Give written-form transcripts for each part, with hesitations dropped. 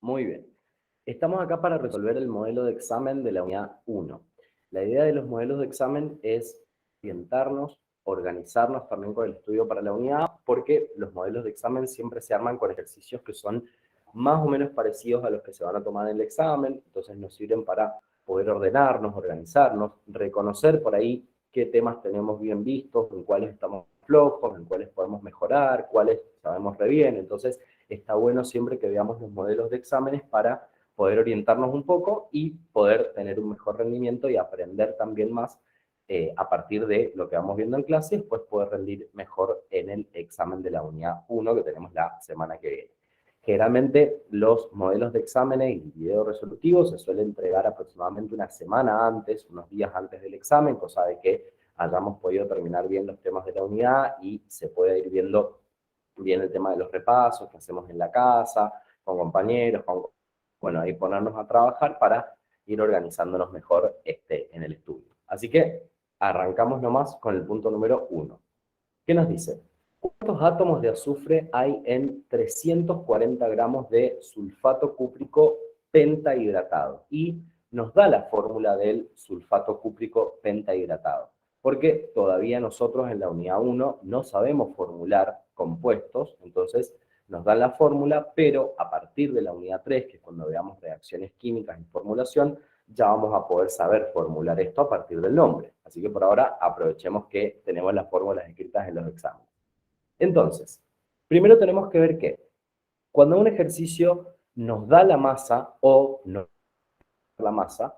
Muy bien. Estamos acá para resolver el modelo de examen de la unidad 1. La idea de los modelos de examen es orientarnos, organizarnos también con el estudio para la unidad, porque los modelos de examen siempre se arman con ejercicios que son más o menos parecidos a los que se van a tomar en el examen, entonces nos sirven para poder ordenarnos, organizarnos, reconocer por ahí qué temas tenemos bien vistos, en cuáles estamos flojos, en cuáles podemos mejorar, cuáles sabemos re bien. Entonces, está bueno siempre que veamos los modelos de exámenes para poder orientarnos un poco y poder tener un mejor rendimiento y aprender también más a partir de lo que vamos viendo en clase, y después poder rendir mejor en el examen de la unidad 1 que tenemos la semana que viene. Generalmente los modelos de exámenes y video resolutivos se suelen entregar aproximadamente una semana antes, unos días antes del examen, cosa de que hayamos podido terminar bien los temas de la unidad y se pueda ir viendo bien el tema de los repasos que hacemos en la casa, con compañeros, bueno, ahí ponernos a trabajar para ir organizándonos mejor en el estudio. Así que arrancamos nomás con el punto número 1. ¿Qué nos dice? ¿Cuántos átomos de azufre hay en 340 gramos de sulfato cúprico pentahidratado? Y nos da la fórmula del sulfato cúprico pentahidratado, porque todavía nosotros en la unidad 1 no sabemos formular compuestos, entonces nos dan la fórmula, pero a partir de la unidad 3, que es cuando veamos reacciones químicas y formulación, ya vamos a poder saber formular esto a partir del nombre. Así que por ahora aprovechemos que tenemos las fórmulas escritas en los exámenes. Entonces, primero tenemos que ver que cuando un ejercicio nos da la masa o no la masa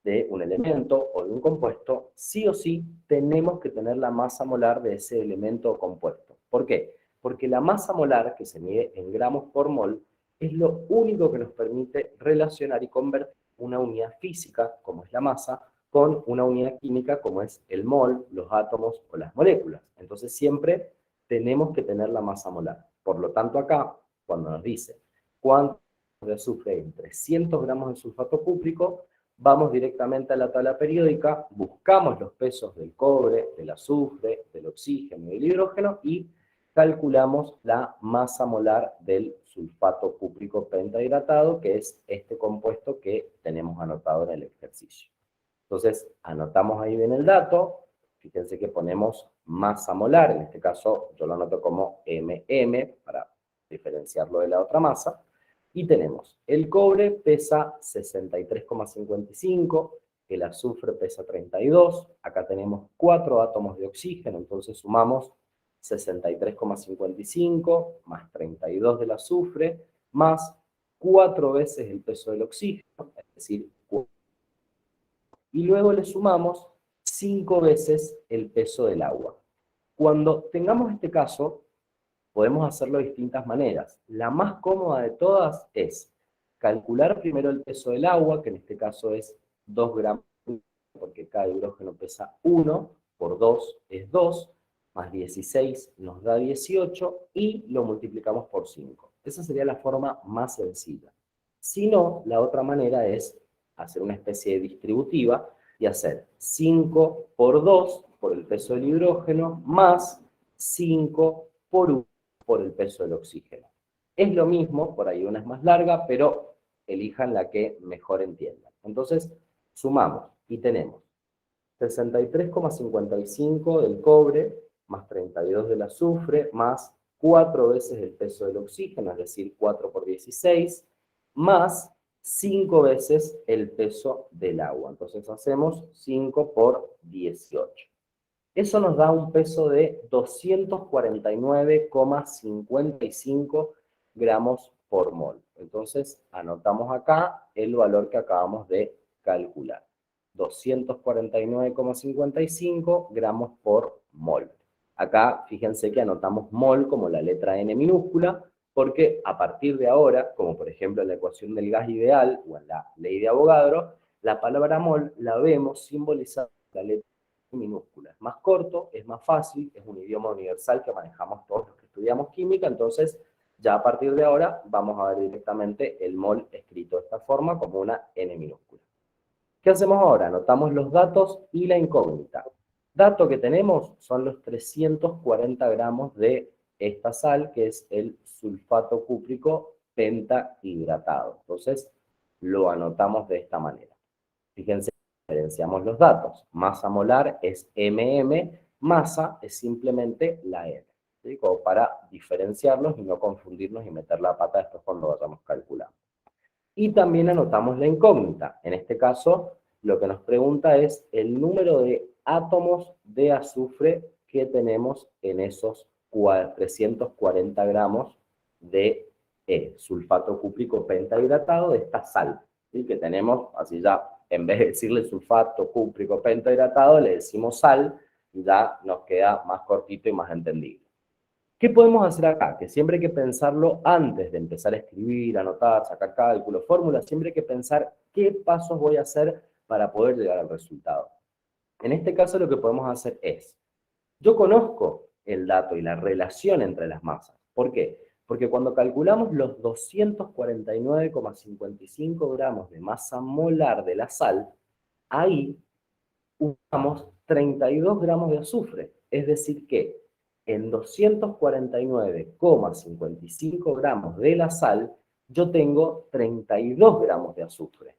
de un elemento o de un compuesto, sí o sí tenemos que tener la masa molar de ese elemento o compuesto. ¿Por qué? Porque la masa molar, que se mide en gramos por mol, es lo único que nos permite relacionar y convertir una unidad física, como es la masa, con una unidad química, como es el mol, los átomos o las moléculas. Entonces siempre tenemos que tener la masa molar. Por lo tanto, acá, cuando nos dice cuánto de azufre en 300 gramos de sulfato cúprico, vamos directamente a la tabla periódica, buscamos los pesos del cobre, del azufre, del oxígeno y del hidrógeno y calculamos la masa molar del sulfato cúprico pentahidratado, que es este compuesto que tenemos anotado en el ejercicio. Entonces, anotamos ahí bien el dato. Fíjense que ponemos masa molar, en este caso yo lo anoto como MM para diferenciarlo de la otra masa. Y tenemos, el cobre pesa 63,55, el azufre pesa 32, acá tenemos 4 átomos de oxígeno, entonces sumamos 63,55 más 32 del azufre, más 4 veces el peso del oxígeno, es decir, y luego le sumamos 5 veces el peso del agua. Cuando tengamos este caso, podemos hacerlo de distintas maneras. La más cómoda de todas es calcular primero el peso del agua, que en este caso es 2 gramos, porque cada hidrógeno pesa 1, por 2 es 2, más 16 nos da 18, y lo multiplicamos por 5. Esa sería la forma más sencilla. Si no, la otra manera es hacer una especie de distributiva y hacer 5 por 2 por el peso del hidrógeno, más 5 por 1 por el peso del oxígeno. Es lo mismo, por ahí una es más larga, pero elijan la que mejor entiendan. Entonces, sumamos y tenemos 63,55 del cobre, más 32 del azufre, más 4 veces el peso del oxígeno, es decir, 4 por 16, más 5 veces el peso del agua. Entonces hacemos 5 por 18. Eso nos da un peso de 249,55 gramos por mol. Entonces, anotamos acá el valor que acabamos de calcular. 249,55 gramos por mol. Acá, fíjense que anotamos mol como la letra N minúscula, porque a partir de ahora, como por ejemplo en la ecuación del gas ideal o en la ley de Avogadro, la palabra mol la vemos simbolizada por la letra minúscula. Es más corto, es más fácil, es un idioma universal que manejamos todos los que estudiamos química, entonces ya a partir de ahora vamos a ver directamente el mol escrito de esta forma como una N minúscula. ¿Qué hacemos ahora? Anotamos los datos y la incógnita. Dato que tenemos son los 340 gramos de esta sal, que es el sulfato cúprico pentahidratado. Entonces, lo anotamos de esta manera. Fíjense, diferenciamos los datos. Masa molar es MM, masa es simplemente la M. ¿Sí? Como para diferenciarlos y no confundirnos y meter la pata después cuando vayamos calculando. Y también anotamos la incógnita. En este caso, lo que nos pregunta es el número de átomos de azufre que tenemos en esos 340 gramos de sulfato cúprico pentahidratado de esta sal. ¿Sí? Que tenemos, así ya, en vez de decirle sulfato cúprico pentahidratado, le decimos sal, y ya nos queda más cortito y más entendible. ¿Qué podemos hacer acá? Que siempre hay que pensarlo antes de empezar a escribir, anotar, sacar cálculos, fórmulas, siempre hay que pensar qué pasos voy a hacer para poder llegar al resultado. En este caso lo que podemos hacer es, yo conozco el dato y la relación entre las masas. ¿Por qué? Porque cuando calculamos los 249,55 gramos de masa molar de la sal, ahí usamos 32 gramos de azufre. Es decir que en 249,55 gramos de la sal, yo tengo 32 gramos de azufre.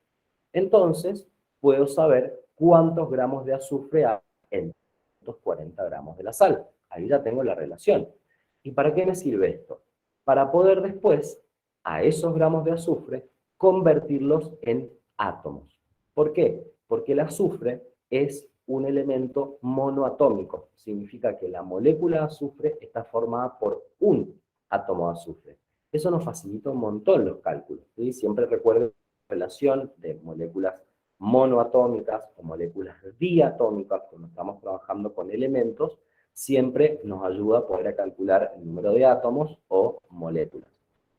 Entonces, puedo saber cuántos gramos de azufre hay en 240 gramos de la sal. Ahí ya tengo la relación. ¿Y para qué me sirve esto? Para poder después, a esos gramos de azufre, convertirlos en átomos. ¿Por qué? Porque el azufre es un elemento monoatómico. Significa que la molécula de azufre está formada por un átomo de azufre. Eso nos facilita un montón los cálculos. ¿Sí? Siempre recuerden la relación de moléculas monoatómicas o moléculas diatómicas cuando estamos trabajando con elementos, siempre nos ayuda a poder calcular el número de átomos o moléculas.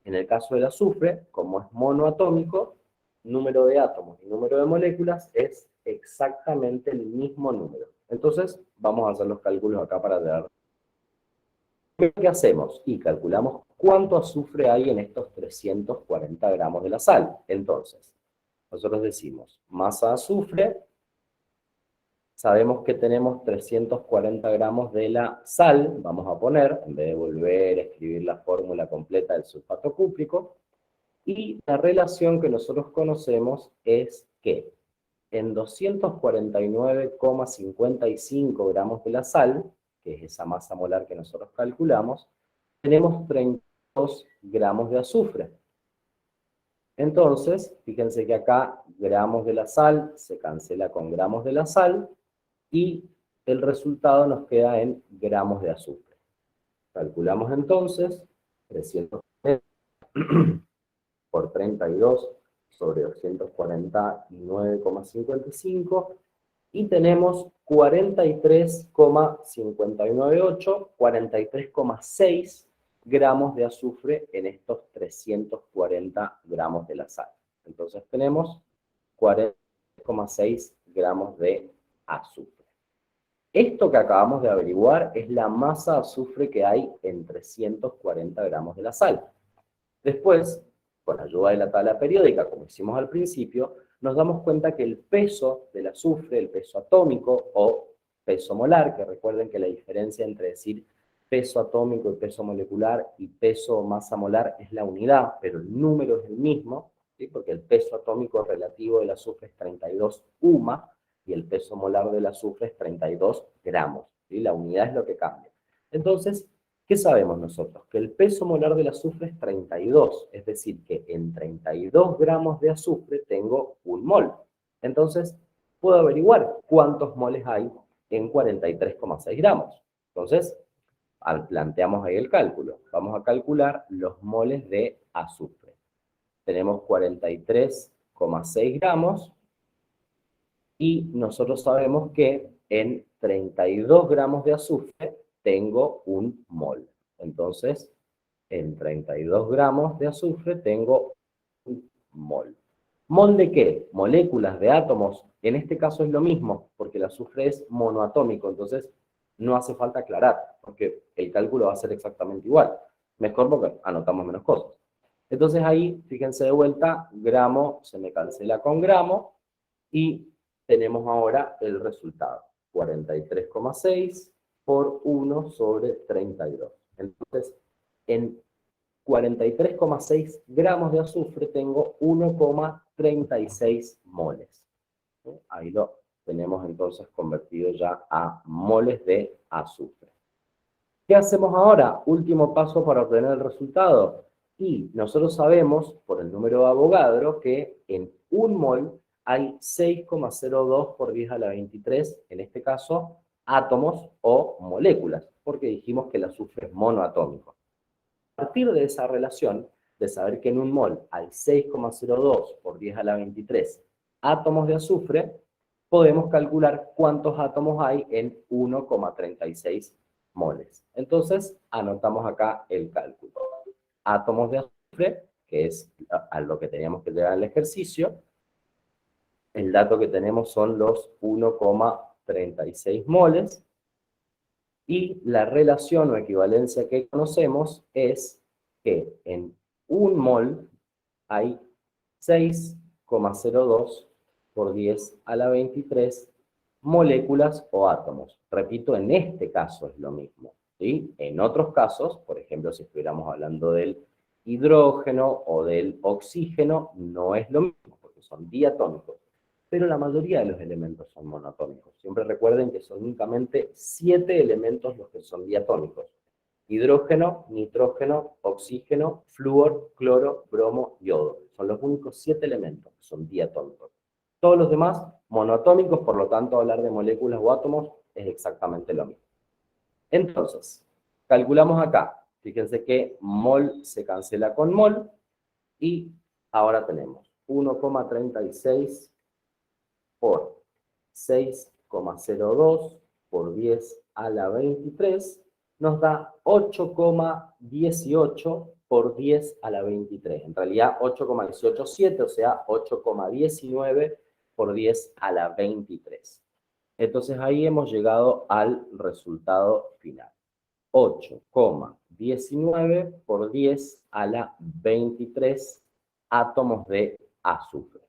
En el caso del azufre, como es monoatómico, número de átomos y número de moléculas es exactamente el mismo número. Entonces, vamos a hacer los cálculos acá para ver. ¿Qué hacemos? Y calculamos cuánto azufre hay en estos 340 gramos de la sal. Entonces, nosotros decimos masa de azufre, sabemos que tenemos 340 gramos de la sal, vamos a poner, en vez de volver a escribir la fórmula completa del sulfato cúprico, y la relación que nosotros conocemos es que en 249,55 gramos de la sal, que es esa masa molar que nosotros calculamos, tenemos 32 gramos de azufre. Entonces, fíjense que acá gramos de la sal se cancela con gramos de la sal y el resultado nos queda en gramos de azufre. Calculamos entonces 300 por 32 sobre 249,55 y tenemos 43,598, 43,6 gramos de azufre en estos 340 gramos de la sal. Entonces tenemos 40,6 gramos de azufre. Esto que acabamos de averiguar es la masa de azufre que hay en 340 gramos de la sal. Después, con ayuda de la tabla periódica, como hicimos al principio, nos damos cuenta que el peso del azufre, el peso atómico o peso molar, que recuerden que la diferencia entre decir peso atómico y peso molecular y peso o masa molar es la unidad, pero el número es el mismo, ¿sí? Porque el peso atómico relativo del azufre es 32 UMA y el peso molar del azufre es 32 gramos. ¿Sí? La unidad es lo que cambia. Entonces, ¿qué sabemos nosotros? Que el peso molar del azufre es 32, es decir, que en 32 gramos de azufre tengo un mol. Entonces, puedo averiguar cuántos moles hay en 43,6 gramos. Entonces, planteamos ahí el cálculo. Vamos a calcular los moles de azufre. Tenemos 43,6 gramos y nosotros sabemos que en 32 gramos de azufre tengo un mol. Entonces, en 32 gramos de azufre tengo un mol. ¿Mol de qué? Moléculas de átomos. En este caso es lo mismo, porque el azufre es monoatómico, entonces no hace falta aclarar, porque el cálculo va a ser exactamente igual. Mejor porque anotamos menos cosas. Entonces ahí, fíjense de vuelta, gramo se me cancela con gramo, y tenemos ahora el resultado. 43,6 por 1 sobre 32. Entonces, en 93,6 gramos de azufre tengo 1,36 moles. Ahí lo tenemos entonces convertido ya a moles de azufre. ¿Qué hacemos ahora? Último paso para obtener el resultado. Y nosotros sabemos, por el número de Avogadro, que en un mol hay 6,02 por 10 a la 23, en este caso, átomos o moléculas, porque dijimos que el azufre es monoatómico. A partir de esa relación, de saber que en un mol hay 6,02 por 10 a la 23 átomos de azufre, podemos calcular cuántos átomos hay en 1,36 moles. Entonces, anotamos acá el cálculo. Átomos de azufre, que es a lo que teníamos que llegar al ejercicio. El dato que tenemos son los 1,36 moles. Y la relación o equivalencia que conocemos es que en un mol hay 6,02 por 10 a la 23 moléculas o átomos. Repito, en este caso es lo mismo, ¿sí? En otros casos, por ejemplo, si estuviéramos hablando del hidrógeno o del oxígeno, no es lo mismo, porque son diatómicos. Pero la mayoría de los elementos son monoatómicos. Siempre recuerden que son únicamente 7 elementos los que son diatómicos. Hidrógeno, nitrógeno, oxígeno, flúor, cloro, bromo, yodo. Son los únicos 7 elementos que son diatómicos. Todos los demás, monoatómicos, por lo tanto, hablar de moléculas o átomos es exactamente lo mismo. Entonces, calculamos acá. Fíjense que mol se cancela con mol y ahora tenemos 1,36 por 6,02 por 10 a la 23 nos da 8,18 por 10 a la 23. En realidad 8,187, o sea, 8,19 por 10 a la 23. Entonces ahí hemos llegado al resultado final. 8,19 por 10 a la 23 átomos de azufre.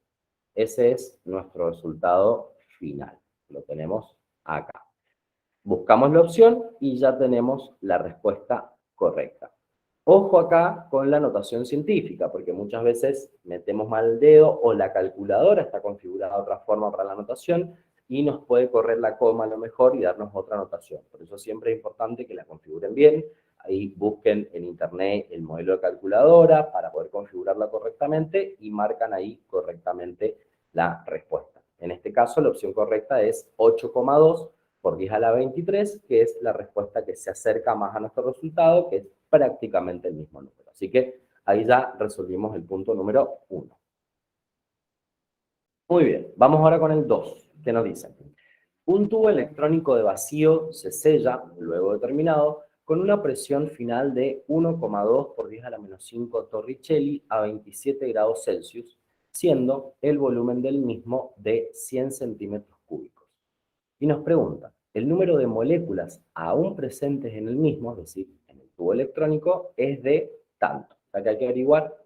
Ese es nuestro resultado final. Lo tenemos acá. Buscamos la opción y ya tenemos la respuesta correcta. Ojo acá con la notación científica, porque muchas veces metemos mal el dedo o la calculadora está configurada de otra forma para la notación y nos puede correr la coma a lo mejor y darnos otra notación. Por eso siempre es importante que la configuren bien. Ahí busquen en internet el modelo de calculadora para poder configurarla correctamente y marcan ahí correctamente la respuesta. En este caso, la opción correcta es 8,2 por 10 a la 23, que es la respuesta que se acerca más a nuestro resultado, que es prácticamente el mismo número. Así que ahí ya resolvimos el punto número 1. Muy bien, vamos ahora con el 2, que nos dice: un tubo electrónico de vacío se sella, luego de terminado, con una presión final de 1,2 por 10 a la menos 5 torricelli a 27 grados Celsius, siendo el volumen del mismo de 100 centímetros cúbicos. Y nos pregunta, el número de moléculas aún presentes en el mismo, es decir, en el tubo electrónico, es de tanto. O sea que hay que averiguar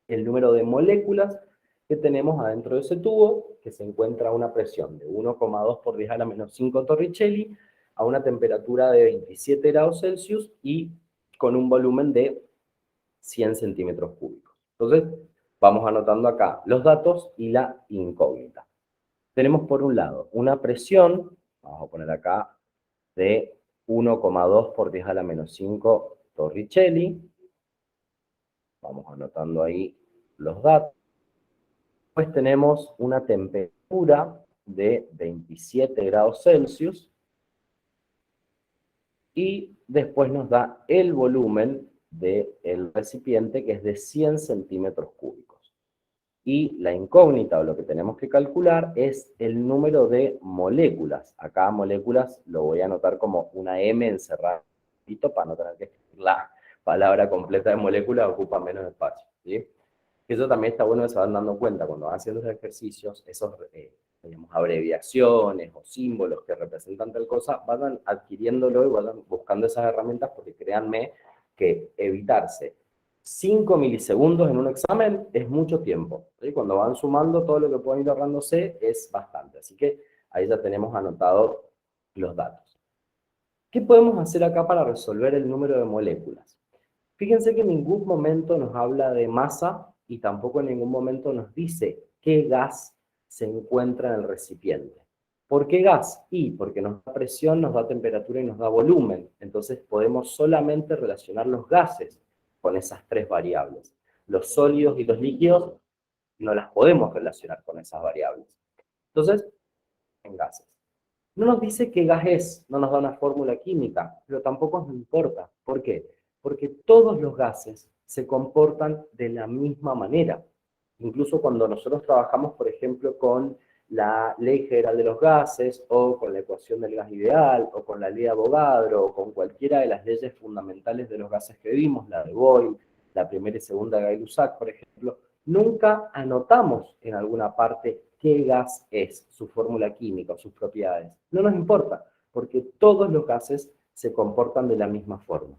el número de moléculas que tenemos adentro de ese tubo, que se encuentra a una presión de 1,2 por 10 a la menos 5 torricelli, a una temperatura de 27 grados Celsius y con un volumen de 100 centímetros cúbicos. Entonces, vamos anotando acá los datos y la incógnita. Tenemos por un lado una presión, vamos a poner acá, de 1,2 por 10 a la menos 5 torricelli. Vamos anotando ahí los datos. Después tenemos una temperatura de 27 grados Celsius. Y después nos da el volumen del recipiente, que es de 100 centímetros cúbicos. Y la incógnita, o lo que tenemos que calcular, es el número de moléculas. Acá moléculas lo voy a anotar como una M encerrada, para no tener que escribir la palabra completa de molécula, ocupa menos espacio, ¿sí? Eso también está bueno que se van dando cuenta cuando van haciendo los ejercicios, esos digamos, abreviaciones o símbolos que representan tal cosa, vayan adquiriéndolo y vayan buscando esas herramientas, porque créanme que evitarse 5 milisegundos en un examen es mucho tiempo, ¿sí? Cuando van sumando todo lo que pueden ir ahorrándose es bastante. Así que ahí ya tenemos anotados los datos. ¿Qué podemos hacer acá para resolver el número de moléculas? Fíjense que en ningún momento nos habla de masa y tampoco en ningún momento nos dice qué gas se encuentra en el recipiente. ¿Por qué gas? Y porque nos da presión, nos da temperatura y nos da volumen. Entonces podemos solamente relacionar los gases con esas tres variables. Los sólidos y los líquidos no las podemos relacionar con esas variables. Entonces, en gases. No nos dice qué gas es, no nos da una fórmula química, pero tampoco nos importa. ¿Por qué? Porque todos los gases se comportan de la misma manera. Incluso cuando nosotros trabajamos, por ejemplo, con la ley general de los gases, o con la ecuación del gas ideal, o con la ley de Avogadro, o con cualquiera de las leyes fundamentales de los gases que vimos, la de Boyle, la primera y segunda de Gay-Lussac, por ejemplo, nunca anotamos en alguna parte qué gas es, su fórmula química o sus propiedades. No nos importa, porque todos los gases se comportan de la misma forma.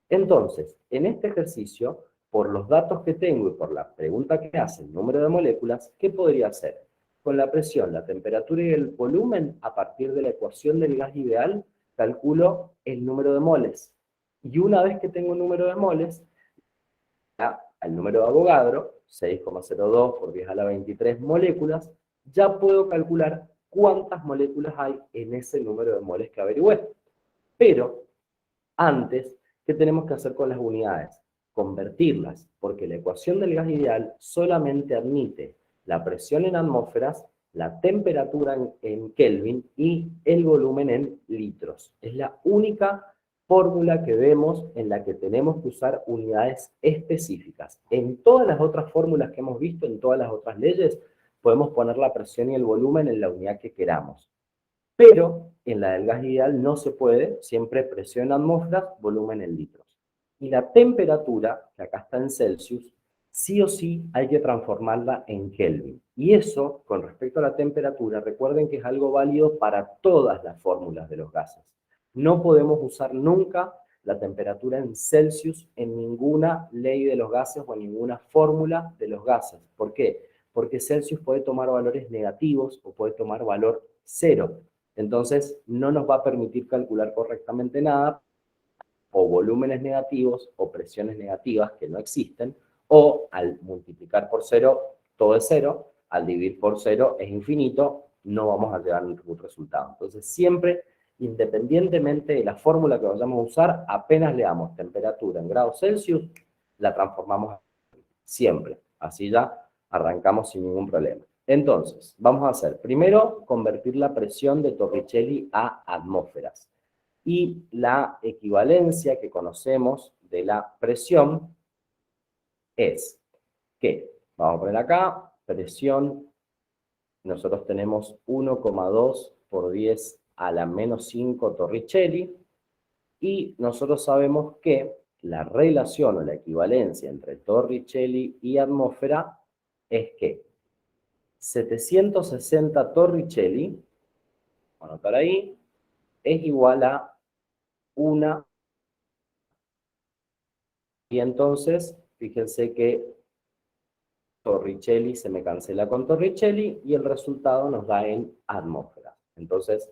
Entonces, en este ejercicio, por los datos que tengo y por la pregunta que hace el número de moléculas, ¿qué podría hacer? Con la presión, la temperatura y el volumen, a partir de la ecuación del gas ideal, calculo el número de moles. Y una vez que tengo un número de moles, al número de Avogadro, 6,02 por 10 a la 23 moléculas, ya puedo calcular cuántas moléculas hay en ese número de moles que averigüé. Pero antes, ¿qué tenemos que hacer con las unidades? Convertirlas, porque la ecuación del gas ideal solamente admite la presión en atmósferas, la temperatura en Kelvin y el volumen en litros. Es la única fórmula que vemos en la que tenemos que usar unidades específicas. En todas las otras fórmulas que hemos visto, en todas las otras leyes, podemos poner la presión y el volumen en la unidad que queramos. Pero en la del gas ideal no se puede, siempre presión en atmósferas, volumen en litros. Y la temperatura, que acá está en Celsius, sí o sí hay que transformarla en Kelvin. Y eso, con respecto a la temperatura, recuerden que es algo válido para todas las fórmulas de los gases. No podemos usar nunca la temperatura en Celsius en ninguna ley de los gases o en ninguna fórmula de los gases. ¿Por qué? Porque Celsius puede tomar valores negativos o puede tomar valor cero. Entonces, no nos va a permitir calcular correctamente nada, o volúmenes negativos, o presiones negativas que no existen, o al multiplicar por cero, todo es cero, al dividir por cero es infinito, no vamos a llegar a ningún resultado. Entonces, siempre, independientemente de la fórmula que vayamos a usar, apenas le damos temperatura en grados Celsius, la transformamos siempre. Así ya arrancamos sin ningún problema. Entonces, vamos a hacer, primero, convertir la presión de Torricelli a atmósferas. Y la equivalencia que conocemos de la presión es que, vamos a poner acá, presión, nosotros tenemos 1,2 por 10 a la menos 5 Torricelli, y nosotros sabemos que la relación o la equivalencia entre Torricelli y atmósfera es que 760 Torricelli, vamos a anotar ahí, es igual a 1. Y entonces, fíjense que Torricelli se me cancela con Torricelli y el resultado nos da en atmósfera. Entonces,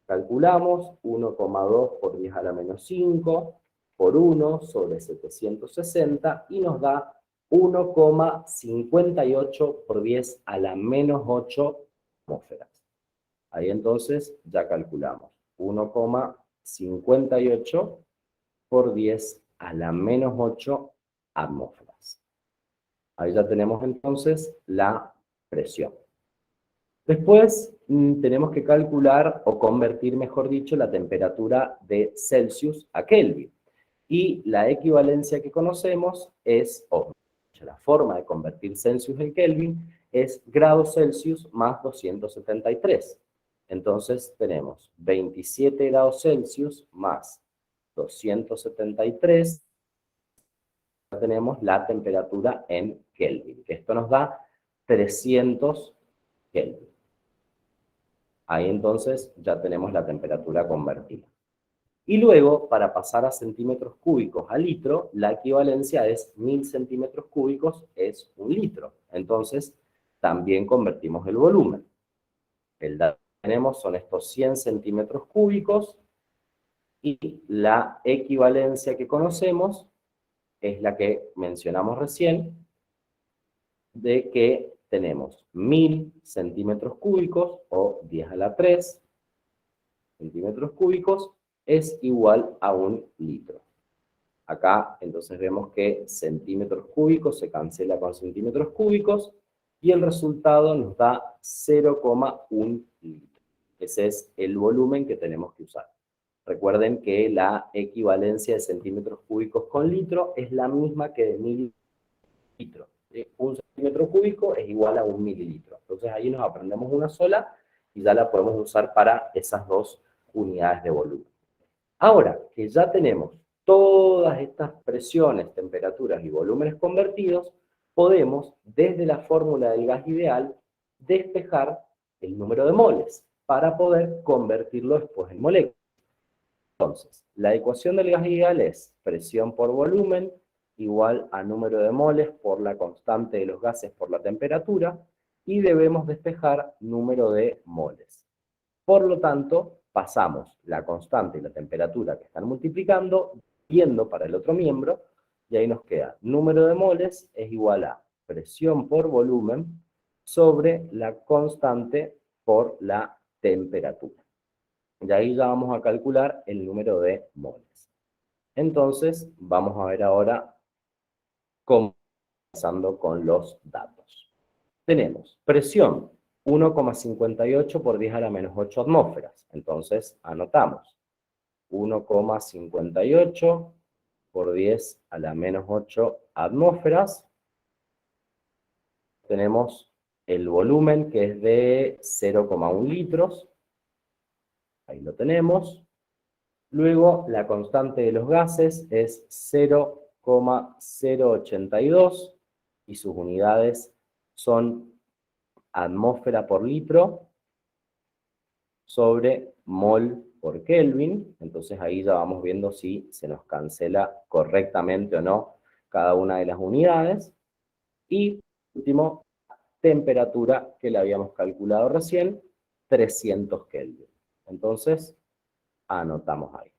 calculamos 1,2 por 10 a la menos 5 por 1 sobre 760 y nos da 1,58 por 10 a la menos 8 atmósferas. Ahí entonces ya calculamos 1,58 por 10 a la menos 8 atmósferas. Ahí ya tenemos entonces la presión. Después tenemos que calcular o convertir, mejor dicho, la temperatura de Celsius a Kelvin. Y la equivalencia que conocemos es, o la forma de convertir Celsius en Kelvin, es grados Celsius más 273. Entonces tenemos 27 grados Celsius más 273, tenemos la temperatura en Kelvin, que esto nos da 300 Kelvin. Ahí entonces ya tenemos la temperatura convertida. Y luego, para pasar a centímetros cúbicos a litro, la equivalencia es 1000 centímetros cúbicos es 1 litro. Entonces, también convertimos el volumen. El dato que tenemos son estos 100 centímetros cúbicos y la equivalencia que conocemos es la que mencionamos recién, de que tenemos 1000 centímetros cúbicos o 10 a la 3 centímetros cúbicos es igual a 1 litro. Acá entonces vemos que centímetros cúbicos se cancela con centímetros cúbicos y el resultado nos da 0,1 litro. Ese es el volumen que tenemos que usar. Recuerden que la equivalencia de centímetros cúbicos con litro es la misma que de mililitro. Un centímetro cúbico es igual a 1 mililitro. Entonces ahí nos aprendemos una sola y ya la podemos usar para esas dos unidades de volumen. Ahora que ya tenemos todas estas presiones, temperaturas y volúmenes convertidos, podemos, desde la fórmula del gas ideal, despejar el número de moles para poder convertirlo después en moléculas. Entonces, la ecuación del gas ideal es presión por volumen igual a número de moles por la constante de los gases por la temperatura, y debemos despejar número de moles. Por lo tanto, pasamos la constante y la temperatura que están multiplicando, viendo para el otro miembro, y ahí nos queda número de moles es igual a presión por volumen sobre la constante por la temperatura. Y ahí ya vamos a calcular el número de moles. Entonces, vamos a ver ahora cómo pasando con los datos. Tenemos presión 1,58 por 10 a la menos 8 atmósferas. Entonces, anotamos 1,58 por 10 a la menos 8 atmósferas. Tenemos el volumen que es de 0,1 litros. Ahí lo tenemos. Luego, la constante de los gases es 0,082 y sus unidades son atmósfera por litro sobre mol por Kelvin. Entonces ahí ya vamos viendo si se nos cancela correctamente o no cada una de las unidades. Y último, temperatura que la habíamos calculado recién, 300 Kelvin. Entonces, anotamos ahí.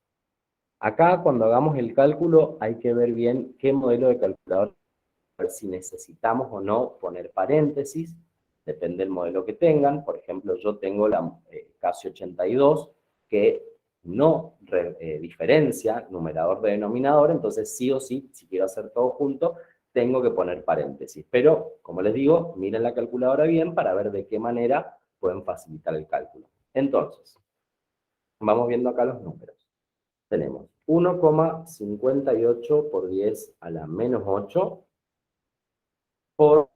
Acá, cuando hagamos el cálculo, hay que ver bien qué modelo de calculador, a ver si necesitamos o no poner paréntesis, depende del modelo que tengan. Por ejemplo, yo tengo la Casio 82, que no diferencia numerador de denominador, entonces sí o sí, si quiero hacer todo junto, tengo que poner paréntesis. Pero, como les digo, miren la calculadora bien para ver de qué manera pueden facilitar el cálculo. Entonces, vamos viendo acá los números. Tenemos 1,58 por 10 a la menos 8 por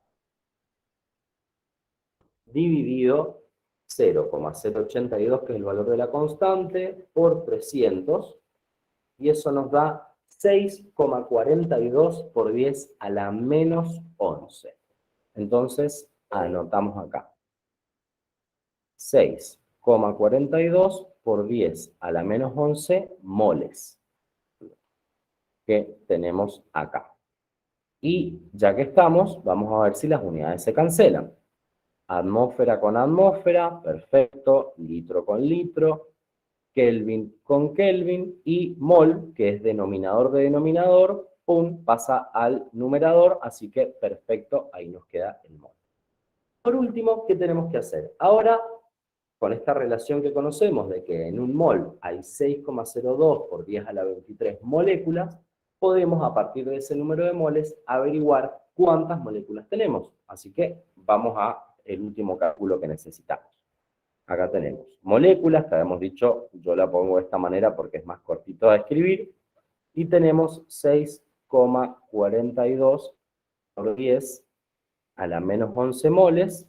dividido 0,082, que es el valor de la constante, por 300, y eso nos da 6,42 por 10 a la menos 11. Entonces, anotamos acá. 6,42 por 10 a la menos 11 moles que tenemos acá. Y ya que estamos, vamos a ver si las unidades se cancelan. Atmósfera con atmósfera, perfecto, litro con litro, Kelvin con Kelvin, y mol, que es denominador de denominador, pum, pasa al numerador, así que perfecto, ahí nos queda el mol. Por último, ¿qué tenemos que hacer? Ahora, con esta relación que conocemos de que en un mol hay 6,02 por 10 a la 23 moléculas, podemos, a partir de ese número de moles, averiguar cuántas moléculas tenemos. Así que vamos a el último cálculo que necesitamos. Acá tenemos moléculas, que habíamos dicho, yo la pongo de esta manera porque es más cortito de escribir, y tenemos 6,42 por 10 a la menos 11 moles,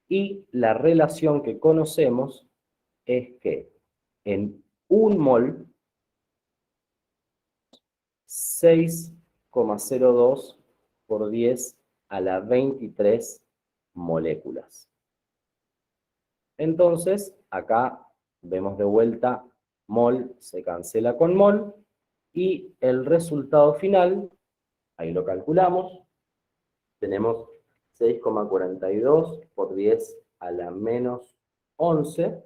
y la relación que conocemos es que en un mol, 6,02 por 10 a la 23 moléculas. Entonces, acá vemos de vuelta, mol se cancela con mol, y el resultado final, ahí lo calculamos, tenemos 6,42 por 10 a la menos 11,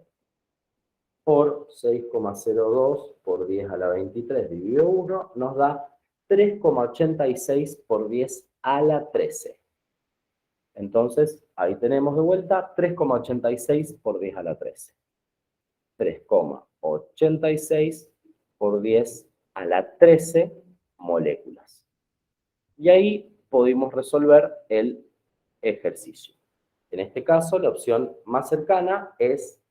por 6,02 por 10 a la 23 dividido 1, nos da 3,86 por 10 a la 13. Entonces, ahí tenemos de vuelta 3,86 por 10 a la 13. 3,86 por 10 a la 13 moléculas. Y ahí pudimos resolver el ejercicio. En este caso, la opción más cercana es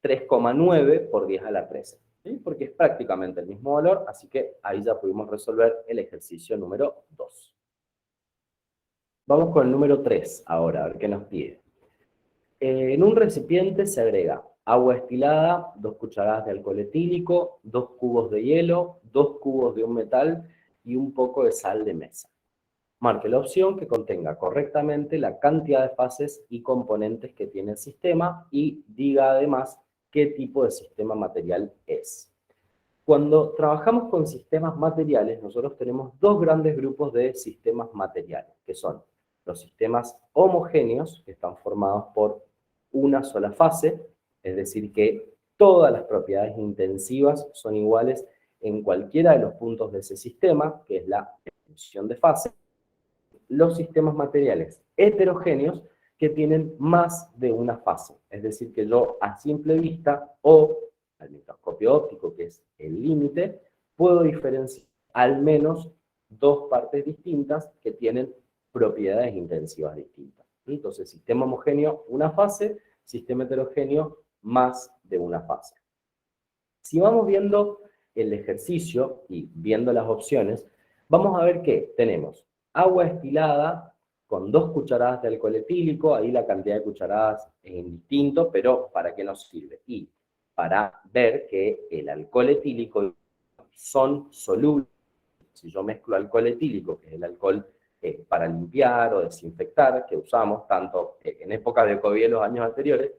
3,9 por 10 a la 13, ¿sí? Porque es prácticamente el mismo valor, así que ahí ya pudimos resolver el ejercicio número 2. Vamos con el número 3 ahora, a ver qué nos pide. En un recipiente se agrega agua destilada, 2 cucharadas de alcohol etílico, 2 cubos de hielo, 2 cubos de un metal y un poco de sal de mesa. Marque la opción que contenga correctamente la cantidad de fases y componentes que tiene el sistema y diga además qué tipo de sistema material es. Cuando trabajamos con sistemas materiales, nosotros tenemos dos grandes grupos de sistemas materiales, que son los sistemas homogéneos, que están formados por una sola fase, es decir, que todas las propiedades intensivas son iguales en cualquiera de los puntos de ese sistema, que es la definición de fase. Los sistemas materiales heterogéneos, que tienen más de una fase, es decir, que yo a simple vista o al microscopio óptico, que es el límite, puedo diferenciar al menos dos partes distintas que tienen propiedades intensivas distintas. Entonces, sistema homogéneo, una fase, sistema heterogéneo, más de una fase. Si vamos viendo el ejercicio y viendo las opciones, vamos a ver que tenemos agua destilada con 2 cucharadas de alcohol etílico, ahí la cantidad de cucharadas es indistinto, pero ¿para qué nos sirve? Y para ver que el alcohol etílico son solubles. Si yo mezclo alcohol etílico, que es el alcohol para limpiar o desinfectar, que usamos tanto en épocas de COVID en los años anteriores,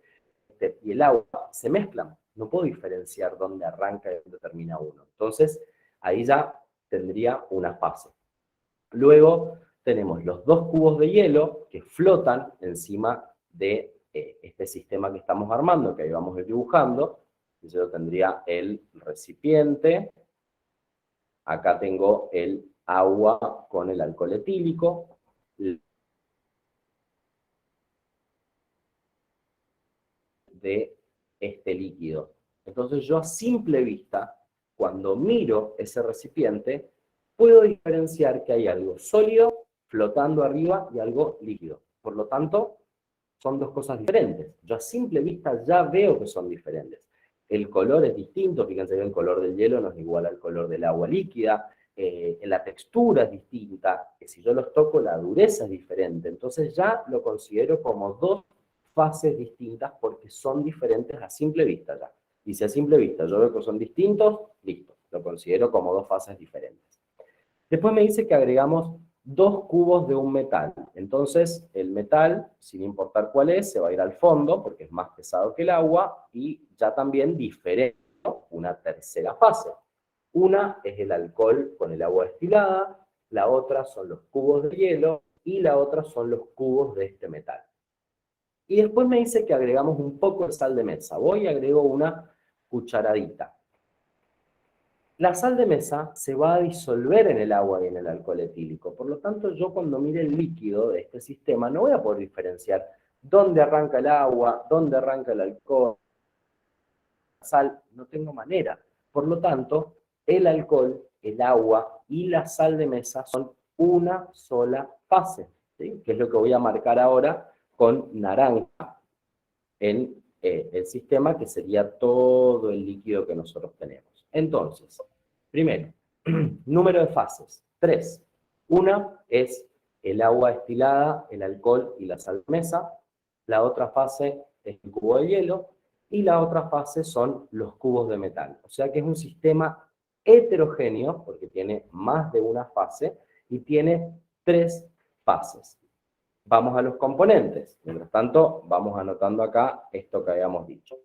y el agua se mezclan. No puedo diferenciar dónde arranca y dónde termina uno. Entonces, ahí ya tendría una fase. Luego tenemos los 2 cubos de hielo que flotan encima de este sistema que estamos armando, que ahí vamos a ir dibujando. Yo tendría el recipiente. Acá tengo el agua con el alcohol etílico. De este líquido. Entonces yo a simple vista, cuando miro ese recipiente, puedo diferenciar que hay algo sólido flotando arriba y algo líquido. Por lo tanto, son dos cosas diferentes. Yo a simple vista ya veo que son diferentes. El color es distinto, fíjense que el color del hielo no es igual al color del agua líquida, la textura es distinta, que si yo los toco la dureza es diferente. Entonces ya lo considero como dos fases distintas porque son diferentes a simple vista ya. Y si a simple vista yo veo que son distintos, listo, lo considero como dos fases diferentes. Después me dice que agregamos 2 cubos de un metal. Entonces, el metal, sin importar cuál es, se va a ir al fondo porque es más pesado que el agua y ya también diferencio una tercera fase. Una es el alcohol con el agua destilada, la otra son los cubos de hielo y la otra son los cubos de este metal. Y después me dice que agregamos un poco de sal de mesa. Voy y agrego una cucharadita. La sal de mesa se va a disolver en el agua y en el alcohol etílico. Por lo tanto, yo cuando mire el líquido de este sistema no voy a poder diferenciar dónde arranca el agua, dónde arranca el alcohol, la sal, no tengo manera. Por lo tanto, el alcohol, el agua y la sal de mesa son una sola fase, ¿sí? Que es lo que voy a marcar ahora con naranja en el sistema, que sería todo el líquido que nosotros tenemos. Entonces, primero, número de fases, 3. Una es el agua destilada, el alcohol y la sal de mesa. La otra fase es el cubo de hielo. Y la otra fase son los cubos de metal. O sea que es un sistema heterogéneo, porque tiene más de una fase, y tiene 3 fases. Vamos a los componentes. Mientras tanto, vamos anotando acá esto que habíamos dicho.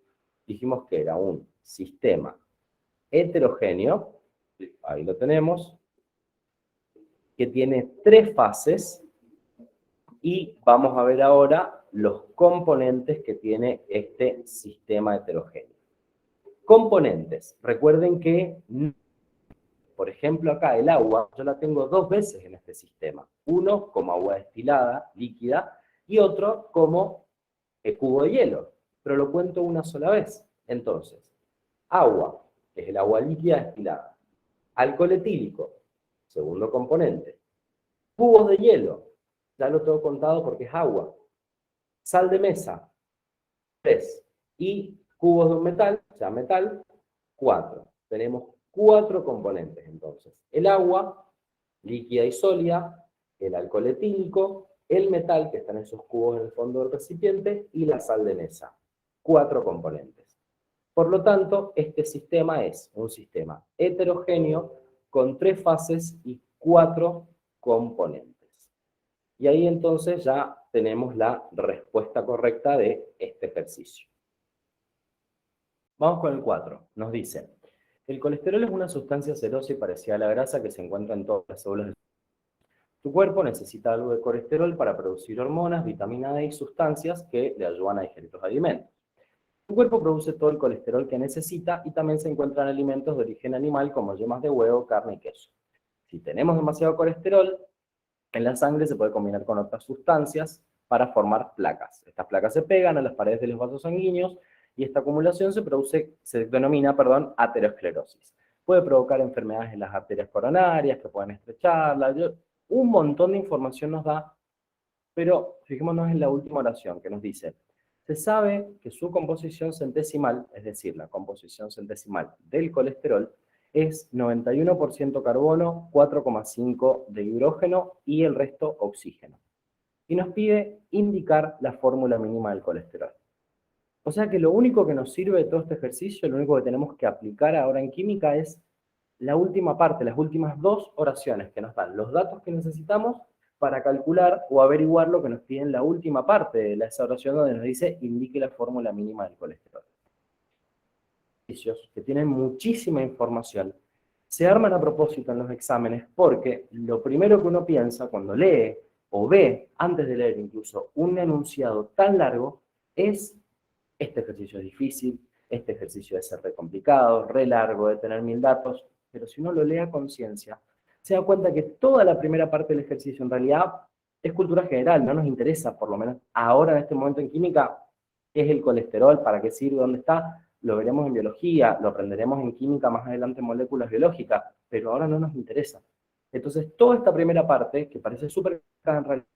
Dijimos que era un sistema heterogéneo, ahí lo tenemos, que tiene 3 fases, y vamos a ver ahora los componentes que tiene este sistema heterogéneo. Componentes. Recuerden que por ejemplo acá el agua, yo la tengo dos veces en este sistema. Uno como agua destilada, líquida, y otro como el cubo de hielo, pero lo cuento una sola vez. Entonces, agua, que es el agua líquida destilada. Alcohol etílico, segundo componente. Cubos de hielo, ya lo tengo contado porque es agua. Sal de mesa, 3. Y cubos de un metal, o sea, metal, 4. Tenemos 4 componentes entonces. El agua, líquida y sólida, el alcohol etílico, el metal, que está en esos cubos en el fondo del recipiente, y la sal de mesa. 4 componentes. Por lo tanto, este sistema es un sistema heterogéneo con 3 fases y 4 componentes. Y ahí entonces ya tenemos la respuesta correcta de este ejercicio. Vamos con el 4. Nos dice, el colesterol es una sustancia serosa y parecida a la grasa que se encuentra en todas las células. Tu cuerpo necesita algo de colesterol para producir hormonas, vitamina D y sustancias que le ayudan a digerir los alimentos. Tu cuerpo produce todo el colesterol que necesita y también se encuentran alimentos de origen animal como yemas de huevo, carne y queso. Si tenemos demasiado colesterol en la sangre, se puede combinar con otras sustancias para formar placas. Estas placas se pegan a las paredes de los vasos sanguíneos y esta acumulación se denomina aterosclerosis. Puede provocar enfermedades en las arterias coronarias que pueden estrecharlas. Un montón de información nos da, pero fijémonos en la última oración que nos dice, se sabe que su composición centesimal, es decir, la composición centesimal del colesterol, es 91% carbono, 4,5% de hidrógeno y el resto oxígeno. Y nos pide indicar la fórmula mínima del colesterol. O sea que lo único que nos sirve de todo este ejercicio, lo único que tenemos que aplicar ahora en química es la última parte, las últimas 2 oraciones que nos dan los datos que necesitamos para calcular o averiguar lo que nos pide en la última parte de esa oración donde nos dice indique la fórmula mínima del colesterol. Que tienen muchísima información se arman a propósito en los exámenes porque lo primero que uno piensa cuando lee o ve, antes de leer incluso, un enunciado tan largo es este ejercicio es difícil, este ejercicio debe ser re complicado, re largo, de tener 1000 datos, pero si uno lo lee a conciencia, se da cuenta que toda la primera parte del ejercicio en realidad es cultura general, no nos interesa, por lo menos ahora en este momento en química, qué es el colesterol, para qué sirve, dónde está, lo veremos en biología, lo aprenderemos en química más adelante en moléculas biológicas, pero ahora no nos interesa. Entonces, toda esta primera parte, que parece súper en realidad,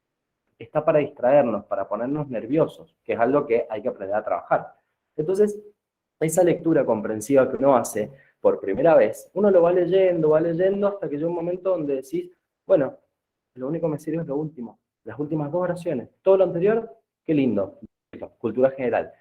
está para distraernos, para ponernos nerviosos, que es algo que hay que aprender a trabajar. Entonces, esa lectura comprensiva que uno hace por primera vez, uno lo va leyendo hasta que llega un momento donde decís, bueno, lo único que me sirve es lo último, las últimas 2 oraciones. Todo lo anterior, qué lindo, cultura general.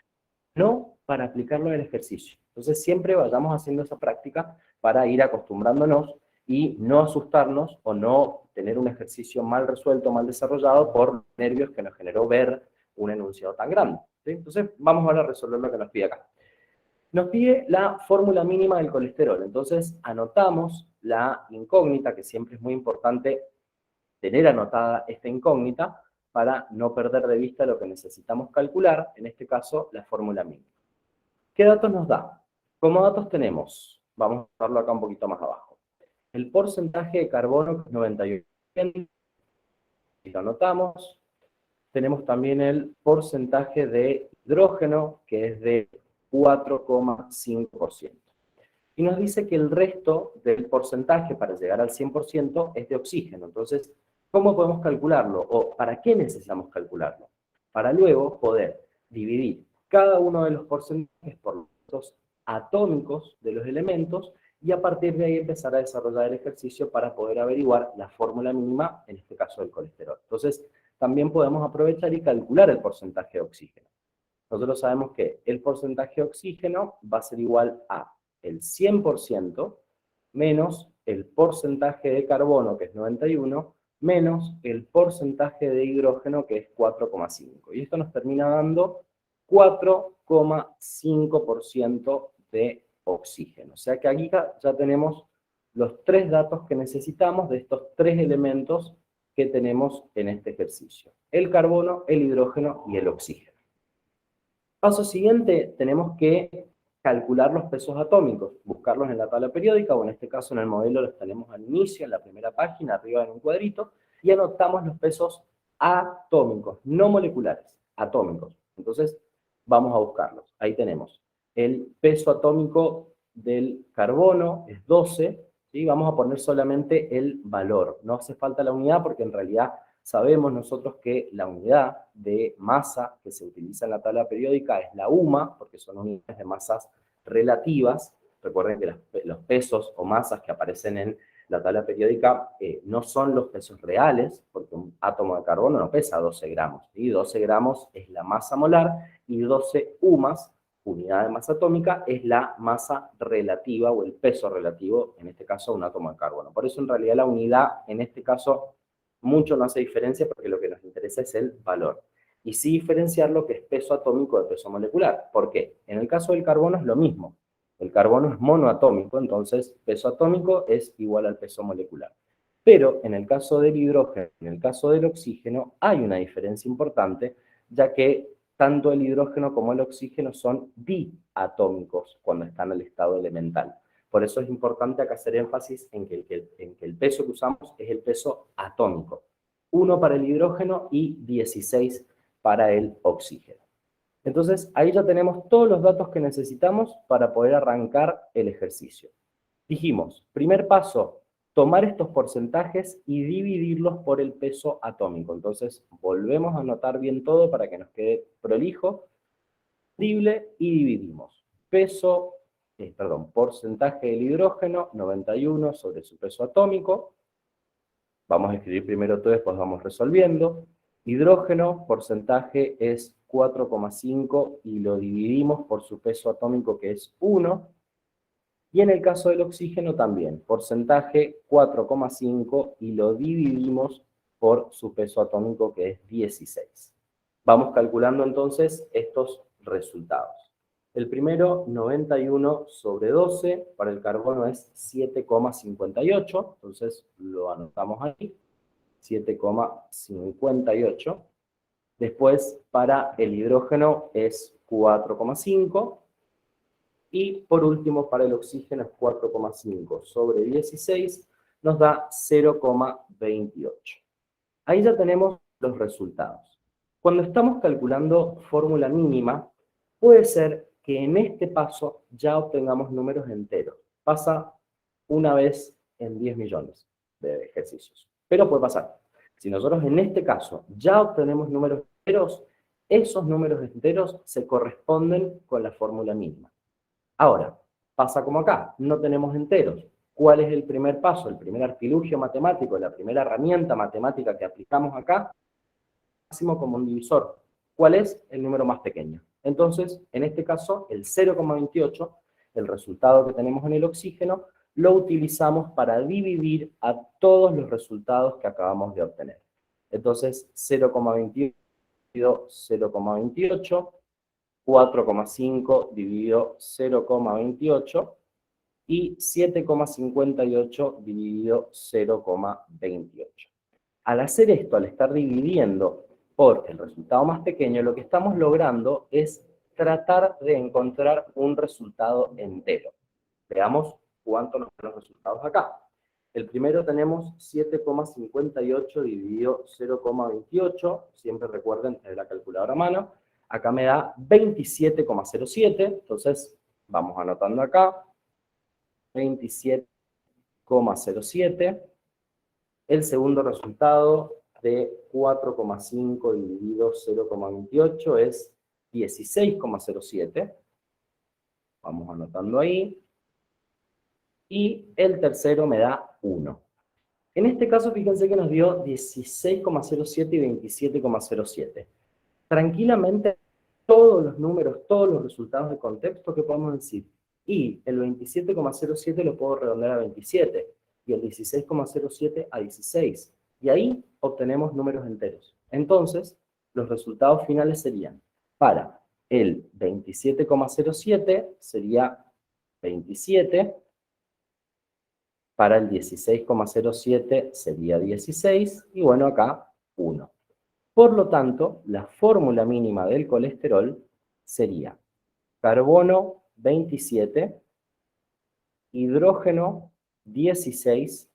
No para aplicarlo en el ejercicio. Entonces, siempre vayamos haciendo esa práctica para ir acostumbrándonos y no asustarnos o no tener un ejercicio mal resuelto, mal desarrollado por nervios que nos generó ver un enunciado tan grande. ¿Sí? Entonces, vamos ahora a resolver lo que nos pide acá. Nos pide la fórmula mínima del colesterol. Entonces, anotamos la incógnita, que siempre es muy importante tener anotada esta incógnita para no perder de vista lo que necesitamos calcular, en este caso, la fórmula mínima. ¿Qué datos nos da? Como datos tenemos, vamos a darlo acá un poquito más abajo, el porcentaje de carbono, que es 91%, lo anotamos. Tenemos también el porcentaje de hidrógeno, que es de 4,5%. Y nos dice que el resto del porcentaje para llegar al 100% es de oxígeno. Entonces, ¿cómo podemos calcularlo? ¿O para qué necesitamos calcularlo? Para luego poder dividir cada uno de los porcentajes por los datos atómicos de los elementos y a partir de ahí empezar a desarrollar el ejercicio para poder averiguar la fórmula mínima, en este caso del colesterol. Entonces, también podemos aprovechar y calcular el porcentaje de oxígeno. Nosotros sabemos que el porcentaje de oxígeno va a ser igual a el 100% menos el porcentaje de carbono, que es 91, menos el porcentaje de hidrógeno, que es 4,5. Y esto nos termina dando 4,5% de oxígeno. O sea que aquí ya tenemos los 3 datos que necesitamos de estos 3 elementos que tenemos en este ejercicio. El carbono, el hidrógeno y el oxígeno. Paso siguiente, tenemos que calcular los pesos atómicos, buscarlos en la tabla periódica, o en este caso en el modelo los tenemos al inicio, en la primera página, arriba en un cuadrito, y anotamos los pesos atómicos, no moleculares, atómicos. Entonces, vamos a buscarlos. Ahí tenemos el peso atómico del carbono, es 12, ¿sí? Vamos a poner solamente el valor. No hace falta la unidad porque en realidad sabemos nosotros que la unidad de masa que se utiliza en la tabla periódica es la UMA, porque son unidades de masas relativas. Recuerden que los pesos o masas que aparecen en la tabla periódica no son los pesos reales, porque un átomo de carbono no pesa 12 gramos. ¿Sí? 12 gramos es la masa molar y 12 UMAS, unidad de masa atómica, es la masa relativa o el peso relativo, en este caso, a un átomo de carbono. Por eso, en realidad, la unidad, en este caso, mucho no hace diferencia porque lo que nos interesa es el valor. Y sí diferenciar lo que es peso atómico de peso molecular. ¿Por qué? En el caso del carbono es lo mismo. El carbono es monoatómico, entonces peso atómico es igual al peso molecular. Pero en el caso del hidrógeno, en el caso del oxígeno, hay una diferencia importante, ya que tanto el hidrógeno como el oxígeno son diatómicos cuando están en el estado elemental. Por eso es importante acá hacer énfasis en que el peso que usamos es el peso atómico. 1 para el hidrógeno y 16 para el oxígeno. Entonces, ahí ya tenemos todos los datos que necesitamos para poder arrancar el ejercicio. Dijimos, primer paso, tomar estos porcentajes y dividirlos por el peso atómico. Entonces, volvemos a anotar bien todo para que nos quede prolijo, y dividimos. Porcentaje del hidrógeno, 91 sobre su peso atómico. Vamos a escribir primero todo, después vamos resolviendo. Hidrógeno, porcentaje es 4,5 y lo dividimos por su peso atómico que es 1. Y en el caso del oxígeno también, porcentaje 4,5 y lo dividimos por su peso atómico que es 16. Vamos calculando entonces estos resultados. El primero, 91 sobre 12, para el carbono es 7,58, entonces lo anotamos ahí, 7,58. Después, para el hidrógeno es 4,5. Y por último, para el oxígeno es 4,5 sobre 16, nos da 0,28. Ahí ya tenemos los resultados. Cuando estamos calculando fórmula mínima, puede ser que en este paso ya obtengamos números enteros. Pasa una vez en 10 millones de ejercicios. Pero puede pasar. Si nosotros en este caso ya obtenemos números enteros, esos números enteros se corresponden con la fórmula mínima. Ahora, pasa como acá, no tenemos enteros. ¿Cuál es el primer paso? El primer artilugio matemático, la primera herramienta matemática que aplicamos acá, máximo común divisor. ¿Cuál es? El número más pequeño. Entonces, en este caso, el 0,28, el resultado que tenemos en el oxígeno, lo utilizamos para dividir a todos los resultados que acabamos de obtener. Entonces, 0,28 dividido 0,28, 4,5 dividido 0,28 y 7,58 dividido 0,28. Al hacer esto, al estar dividiendo por el resultado más pequeño, lo que estamos logrando es tratar de encontrar un resultado entero. Veamos cuántos nos dan los resultados acá. El primero tenemos 7,58 dividido 0,28. Siempre recuerden tener la calculadora a mano. Acá me da 27,07. Entonces, vamos anotando acá. 27,07. El segundo resultado de 4,5 dividido 0,28 es 16,07. Vamos anotando ahí. Y el tercero me da 1. En este caso, fíjense que nos dio 16,07 y 27,07. Tranquilamente, todos los números, todos los resultados de contexto que podemos decir. Y el 27,07 lo puedo redondear a 27. Y el 16,07 a 16. Y ahí obtenemos números enteros. Entonces, los resultados finales serían, para el 27,07 sería 27, para el 16,07 sería 16, y bueno, acá 1. Por lo tanto, la fórmula mínima del colesterol sería carbono 27, hidrógeno 16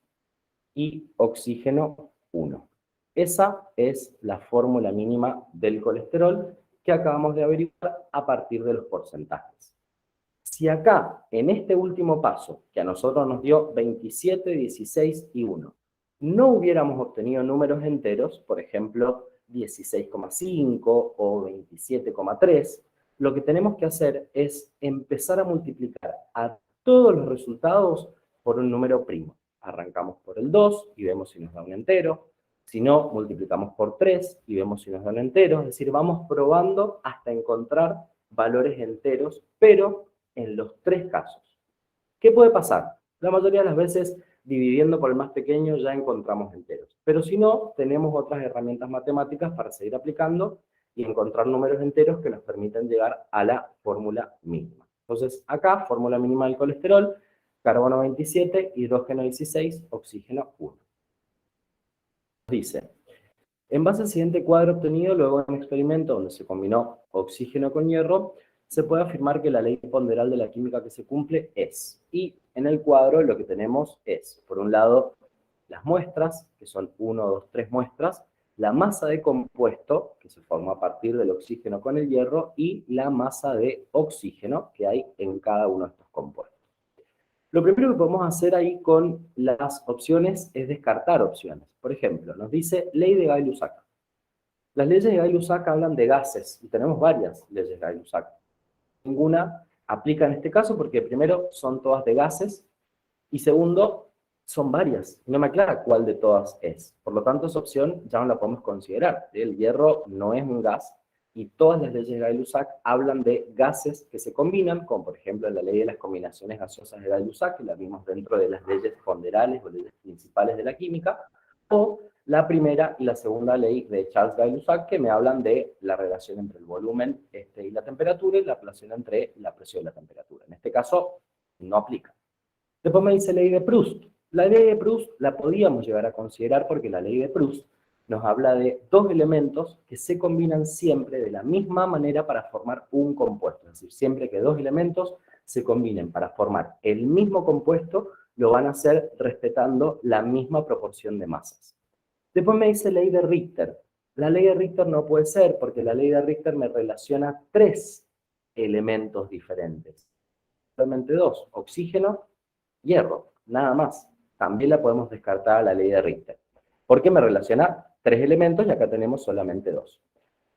y oxígeno 1. Esa es la fórmula mínima del colesterol que acabamos de averiguar a partir de los porcentajes. Si acá, en este último paso, que a nosotros nos dio 27, 16 y 1, no hubiéramos obtenido números enteros, por ejemplo, 16,5 o 27,3, lo que tenemos que hacer es empezar a multiplicar a todos los resultados por un número primo. Arrancamos por el 2 y vemos si nos da un entero. Si no, multiplicamos por 3 y vemos si nos da un entero. Es decir, vamos probando hasta encontrar valores enteros, pero en los tres casos. ¿Qué puede pasar? La mayoría de las veces, dividiendo por el más pequeño, ya encontramos enteros. Pero si no, tenemos otras herramientas matemáticas para seguir aplicando y encontrar números enteros que nos permiten llegar a la fórmula mínima. Entonces, acá, fórmula mínima del colesterol, carbono 27, hidrógeno 16, oxígeno 1. Dice, en base al siguiente cuadro obtenido luego de un experimento donde se combinó oxígeno con hierro, se puede afirmar que la ley ponderal de la química que se cumple es. Y en el cuadro lo que tenemos es, por un lado, las muestras, que son 1, 2, 3 muestras, la masa de compuesto, que se forma a partir del oxígeno con el hierro, y la masa de oxígeno que hay en cada uno de estos compuestos. Lo primero que podemos hacer ahí con las opciones es descartar opciones. Por ejemplo, nos dice ley de Gay-Lussac. Las leyes de Gay-Lussac hablan de gases, y tenemos varias leyes de Gay-Lussac. Ninguna aplica en este caso porque primero son todas de gases y segundo son varias. No me aclara cuál de todas es. Por lo tanto, esa opción ya no la podemos considerar. El hierro no es un gas y todas las leyes de Gay-Lussac hablan de gases que se combinan, como por ejemplo la ley de las combinaciones gaseosas de Gay-Lussac, que la vimos dentro de las leyes ponderales o leyes principales de la química, o la primera y la segunda ley de Charles Gay-Lussac, que me hablan de la relación entre el volumen y la temperatura y la relación entre la presión y la temperatura. En este caso, no aplica. Después me dice ley de Proust. La ley de Proust la podíamos llegar a considerar porque la ley de Proust nos habla de dos elementos que se combinan siempre de la misma manera para formar un compuesto. Es decir, siempre que dos elementos se combinen para formar el mismo compuesto, lo van a hacer respetando la misma proporción de masas. Después me dice ley de Richter. La ley de Richter no puede ser porque la ley de Richter me relaciona tres elementos diferentes. Solamente dos, oxígeno, hierro, nada más. También la podemos descartar a la ley de Richter. ¿Por qué me relaciona tres elementos y acá tenemos solamente dos?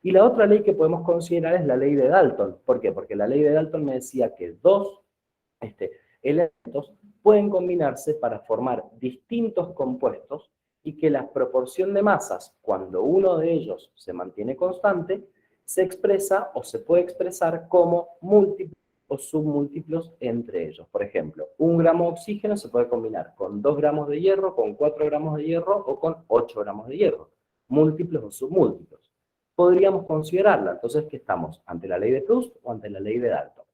Y la otra ley que podemos considerar es la ley de Dalton. ¿Por qué? Porque la ley de Dalton me decía que dos elementos pueden combinarse para formar distintos compuestos y que la proporción de masas, cuando uno de ellos se mantiene constante, se expresa o se puede expresar como múltiplos o submúltiplos entre ellos. Por ejemplo, 1 gramo de oxígeno se puede combinar con 2 gramos de hierro, con 4 gramos de hierro o con 8 gramos de hierro. Múltiplos o submúltiplos. Podríamos considerarla. Entonces, ¿qué estamos? ¿Ante la ley de Proust o ante la ley de Dalton?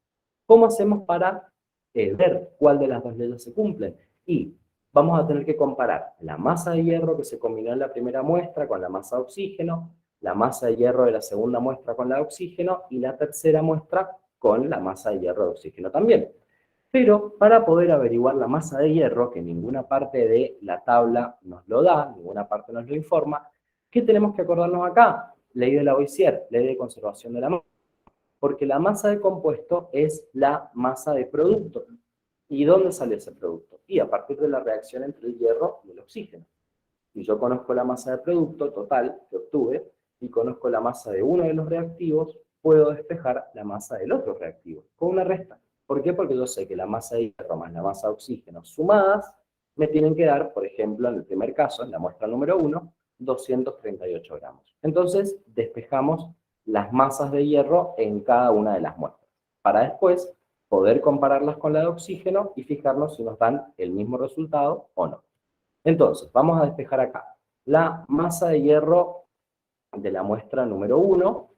¿Cómo hacemos para ver cuál de las dos leyes se cumplen? Y vamos a tener que comparar la masa de hierro que se combinó en la primera muestra con la masa de oxígeno, la masa de hierro de la segunda muestra con la de oxígeno y la tercera muestra con la masa de hierro de oxígeno también. Pero para poder averiguar la masa de hierro, que ninguna parte de la tabla nos lo da, ninguna parte nos lo informa, ¿qué tenemos que acordarnos acá? Ley de Lavoisier, ley de conservación de la masa. Porque la masa de compuesto es la masa de producto. ¿Y dónde sale ese producto? Y a partir de la reacción entre el hierro y el oxígeno. Y yo conozco la masa de producto total que obtuve y conozco la masa de uno de los reactivos, puedo despejar la masa del otro reactivo con una resta. ¿Por qué? Porque yo sé que la masa de hierro más la masa de oxígeno sumadas me tienen que dar, por ejemplo, en el primer caso, en la muestra número 1, 238 gramos. Entonces, despejamos las masas de hierro en cada una de las muestras, para después poder compararlas con la de oxígeno y fijarnos si nos dan el mismo resultado o no. Entonces, vamos a despejar acá la masa de hierro de la muestra número 1,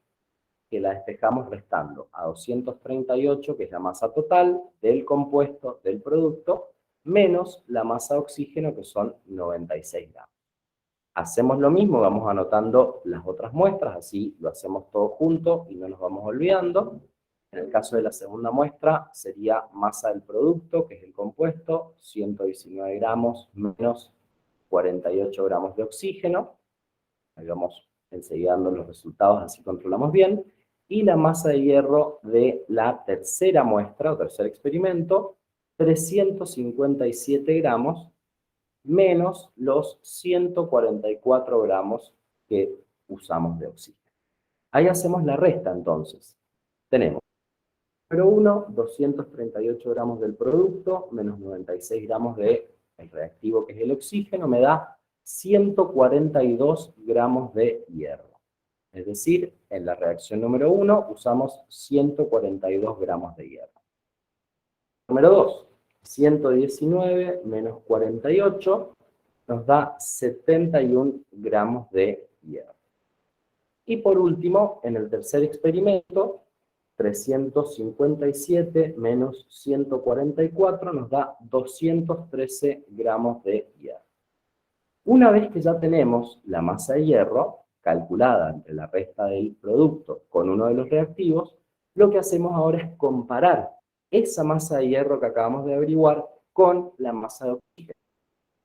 que la despejamos restando a 238, que es la masa total del compuesto del producto, menos la masa de oxígeno, que son 96 gramos. Hacemos lo mismo, vamos anotando las otras muestras, así lo hacemos todo junto y no nos vamos olvidando. En el caso de la segunda muestra, sería masa del producto, que es el compuesto, 119 gramos menos 48 gramos de oxígeno. Ahí vamos enseguida dando los resultados, así controlamos bien. Y la masa de hierro de la tercera muestra, o tercer experimento, 357 gramos menos los 144 gramos que usamos de oxígeno. Ahí hacemos la resta entonces. Tenemos número 1, 238 gramos del producto, menos 96 gramos del reactivo que es el oxígeno, me da 142 gramos de hierro. Es decir, en la reacción número 1 usamos 142 gramos de hierro. Número 2, 119 menos 48 nos da 71 gramos de hierro. Y por último, en el tercer experimento, 357 menos 144 nos da 213 gramos de hierro. Una vez que ya tenemos la masa de hierro calculada entre la resta del producto con uno de los reactivos, lo que hacemos ahora es comparar esa masa de hierro que acabamos de averiguar con la masa de oxígeno.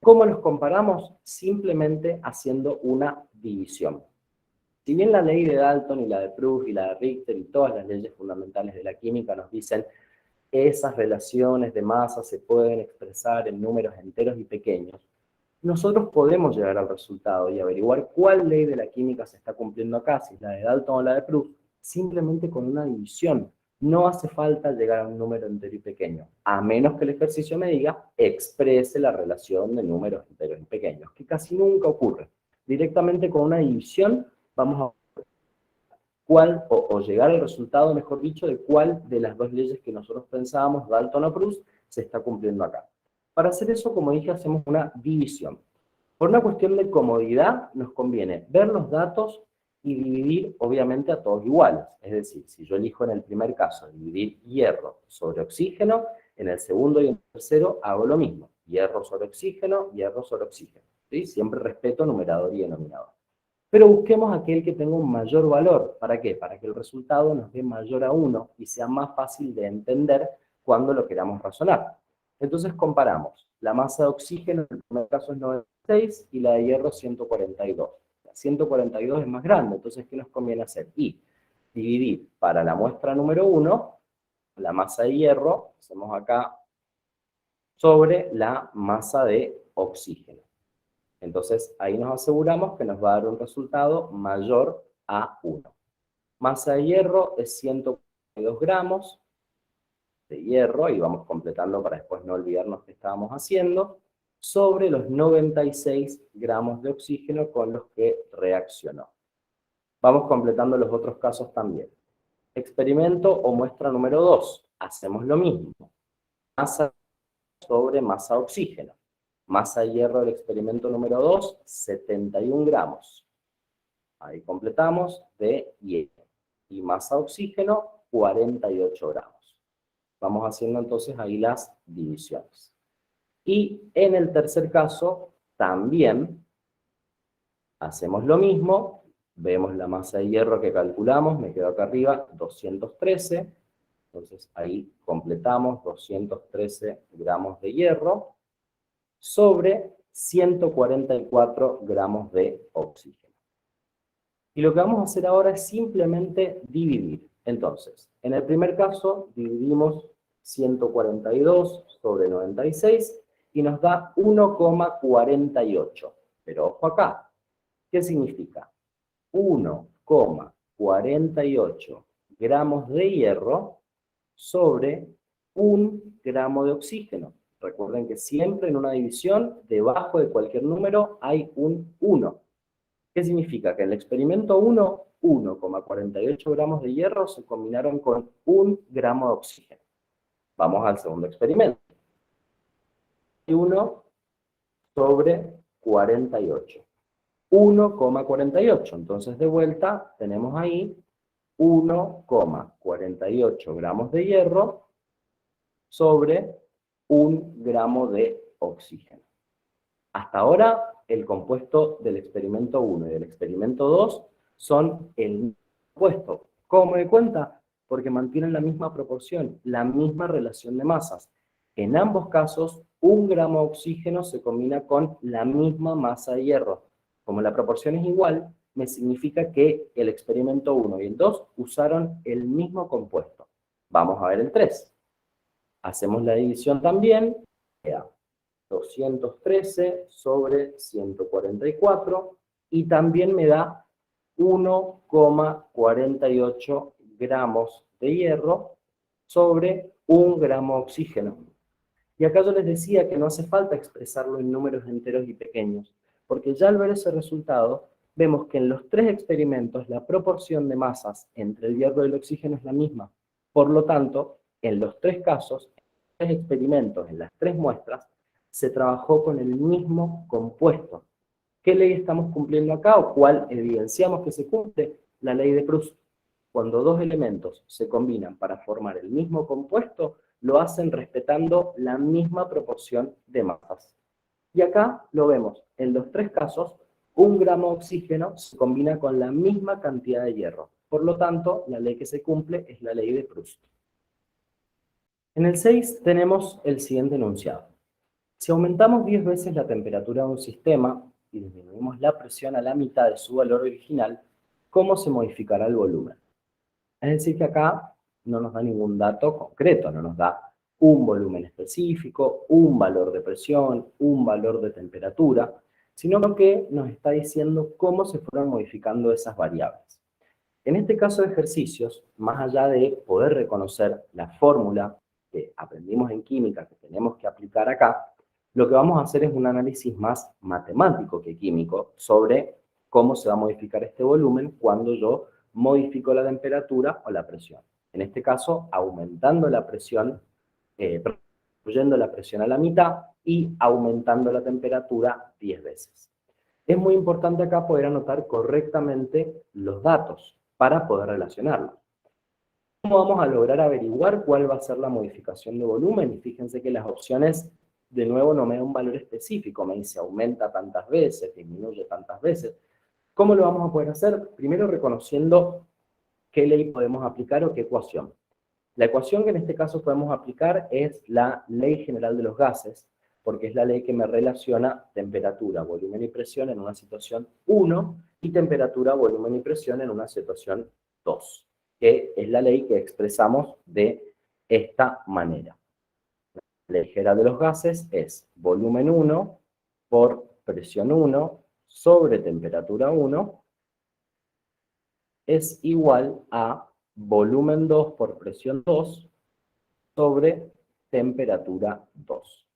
¿Cómo los comparamos? Simplemente haciendo una división. Si bien la ley de Dalton y la de Proust y la de Richter y todas las leyes fundamentales de la química nos dicen que esas relaciones de masa se pueden expresar en números enteros y pequeños, nosotros podemos llegar al resultado y averiguar cuál ley de la química se está cumpliendo acá, si es la de Dalton o la de Proust, simplemente con una división. No hace falta llegar a un número entero y pequeño, a menos que el ejercicio me diga exprese la relación de números enteros y pequeños, que casi nunca ocurre. Directamente con una división vamos a cuál, o llegar al resultado, mejor dicho, de cuál de las dos leyes que nosotros pensábamos, Dalton o Proust, se está cumpliendo acá. Para hacer eso, como dije, hacemos una división. Por una cuestión de comodidad, nos conviene ver los datos y dividir, obviamente, a todos iguales. Es decir, si yo elijo en el primer caso dividir hierro sobre oxígeno, en el segundo y en el tercero hago lo mismo. Hierro sobre oxígeno, hierro sobre oxígeno. ¿Sí? Siempre respeto numerador y denominador. Pero busquemos aquel que tenga un mayor valor. ¿Para qué? Para que el resultado nos dé mayor a 1 y sea más fácil de entender cuando lo queramos razonar. Entonces comparamos. La masa de oxígeno en el primer caso es 96 y la de hierro 142. La 142 es más grande, entonces ¿qué nos conviene hacer? Y dividir para la muestra número 1 la masa de hierro, hacemos acá, sobre la masa de oxígeno. Entonces, ahí nos aseguramos que nos va a dar un resultado mayor a 1. Masa de hierro es 142 gramos de hierro, y vamos completando para después no olvidarnos qué estábamos haciendo, sobre los 96 gramos de oxígeno con los que reaccionó. Vamos completando los otros casos también. Experimento o muestra número 2. Hacemos lo mismo. Masa sobre masa de oxígeno. Masa de hierro del experimento número 2, 71 gramos. Ahí completamos de hierro. Y masa de oxígeno, 48 gramos. Vamos haciendo entonces ahí las divisiones. Y en el tercer caso, también hacemos lo mismo. Vemos la masa de hierro que calculamos, me quedo acá arriba, 213. Entonces ahí completamos 213 gramos de hierro sobre 144 gramos de oxígeno. Y lo que vamos a hacer ahora es simplemente dividir. Entonces, en el primer caso, dividimos 142 sobre 96 y nos da 1,48. Pero ojo acá, ¿qué significa? 1,48 gramos de hierro sobre 1 gramo de oxígeno. Recuerden que siempre en una división, debajo de cualquier número, hay un 1. ¿Qué significa? Que en el experimento 1, 1,48 gramos de hierro se combinaron con 1 gramo de oxígeno. Vamos al segundo experimento. 1 sobre 48. 1,48. Entonces, de vuelta, tenemos ahí 1,48 gramos de hierro sobre 1 gramo de oxígeno. Hasta ahora, el compuesto del experimento 1 y del experimento 2 son el mismo compuesto. ¿Cómo me di cuenta? porque mantienen la misma proporción, la misma relación de masas. En ambos casos, 1 gramo de oxígeno se combina con la misma masa de hierro. Como la proporción es igual, me significa que el experimento 1 y el 2 usaron el mismo compuesto. Vamos a ver el 3. Hacemos la división también. Queda 213 sobre 144 y también me da 1,48 gramos de hierro sobre 1 gramo de oxígeno. Y acá yo les decía que no hace falta expresarlo en números enteros y pequeños, porque ya al ver ese resultado, vemos que en los 3 experimentos la proporción de masas entre el hierro y el oxígeno es la misma. Por lo tanto, en los 3 casos, en los 3 experimentos, en las 3 muestras, se trabajó con el mismo compuesto. ¿Qué ley estamos cumpliendo acá o cuál evidenciamos que se cumple? La ley de Proust. Cuando 2 elementos se combinan para formar el mismo compuesto, lo hacen respetando la misma proporción de masas. Y acá lo vemos, en los 3 casos, 1 gramo de oxígeno se combina con la misma cantidad de hierro. Por lo tanto, la ley que se cumple es la ley de Proust. En el 6 tenemos el siguiente enunciado. Si aumentamos 10 veces la temperatura de un sistema y disminuimos la presión a la mitad de su valor original, ¿cómo se modificará el volumen? Es decir, que acá no nos da ningún dato concreto, no nos da un volumen específico, un valor de presión, un valor de temperatura, sino que nos está diciendo cómo se fueron modificando esas variables. En este caso de ejercicios, más allá de poder reconocer la fórmula que aprendimos en química que tenemos que aplicar acá, lo que vamos a hacer es un análisis más matemático que químico sobre cómo se va a modificar este volumen cuando yo modifico la temperatura o la presión. En este caso, aumentando la presión, disminuyendo la presión a la mitad y aumentando la temperatura 10 veces. Es muy importante acá poder anotar correctamente los datos para poder relacionarlos. ¿Cómo vamos a lograr averiguar cuál va a ser la modificación de volumen? Y fíjense que las opciones, de nuevo, no me dan un valor específico, me dice aumenta tantas veces, disminuye tantas veces. ¿Cómo lo vamos a poder hacer? Primero reconociendo qué ley podemos aplicar o qué ecuación. La ecuación que en este caso podemos aplicar es la ley general de los gases, porque es la ley que me relaciona temperatura, volumen y presión en una situación 1 y temperatura, volumen y presión en una situación 2, que es la ley que expresamos de esta manera. La ley general de los gases es volumen 1 por presión 1 sobre temperatura 1 es igual a volumen 2 por presión 2 sobre temperatura 2.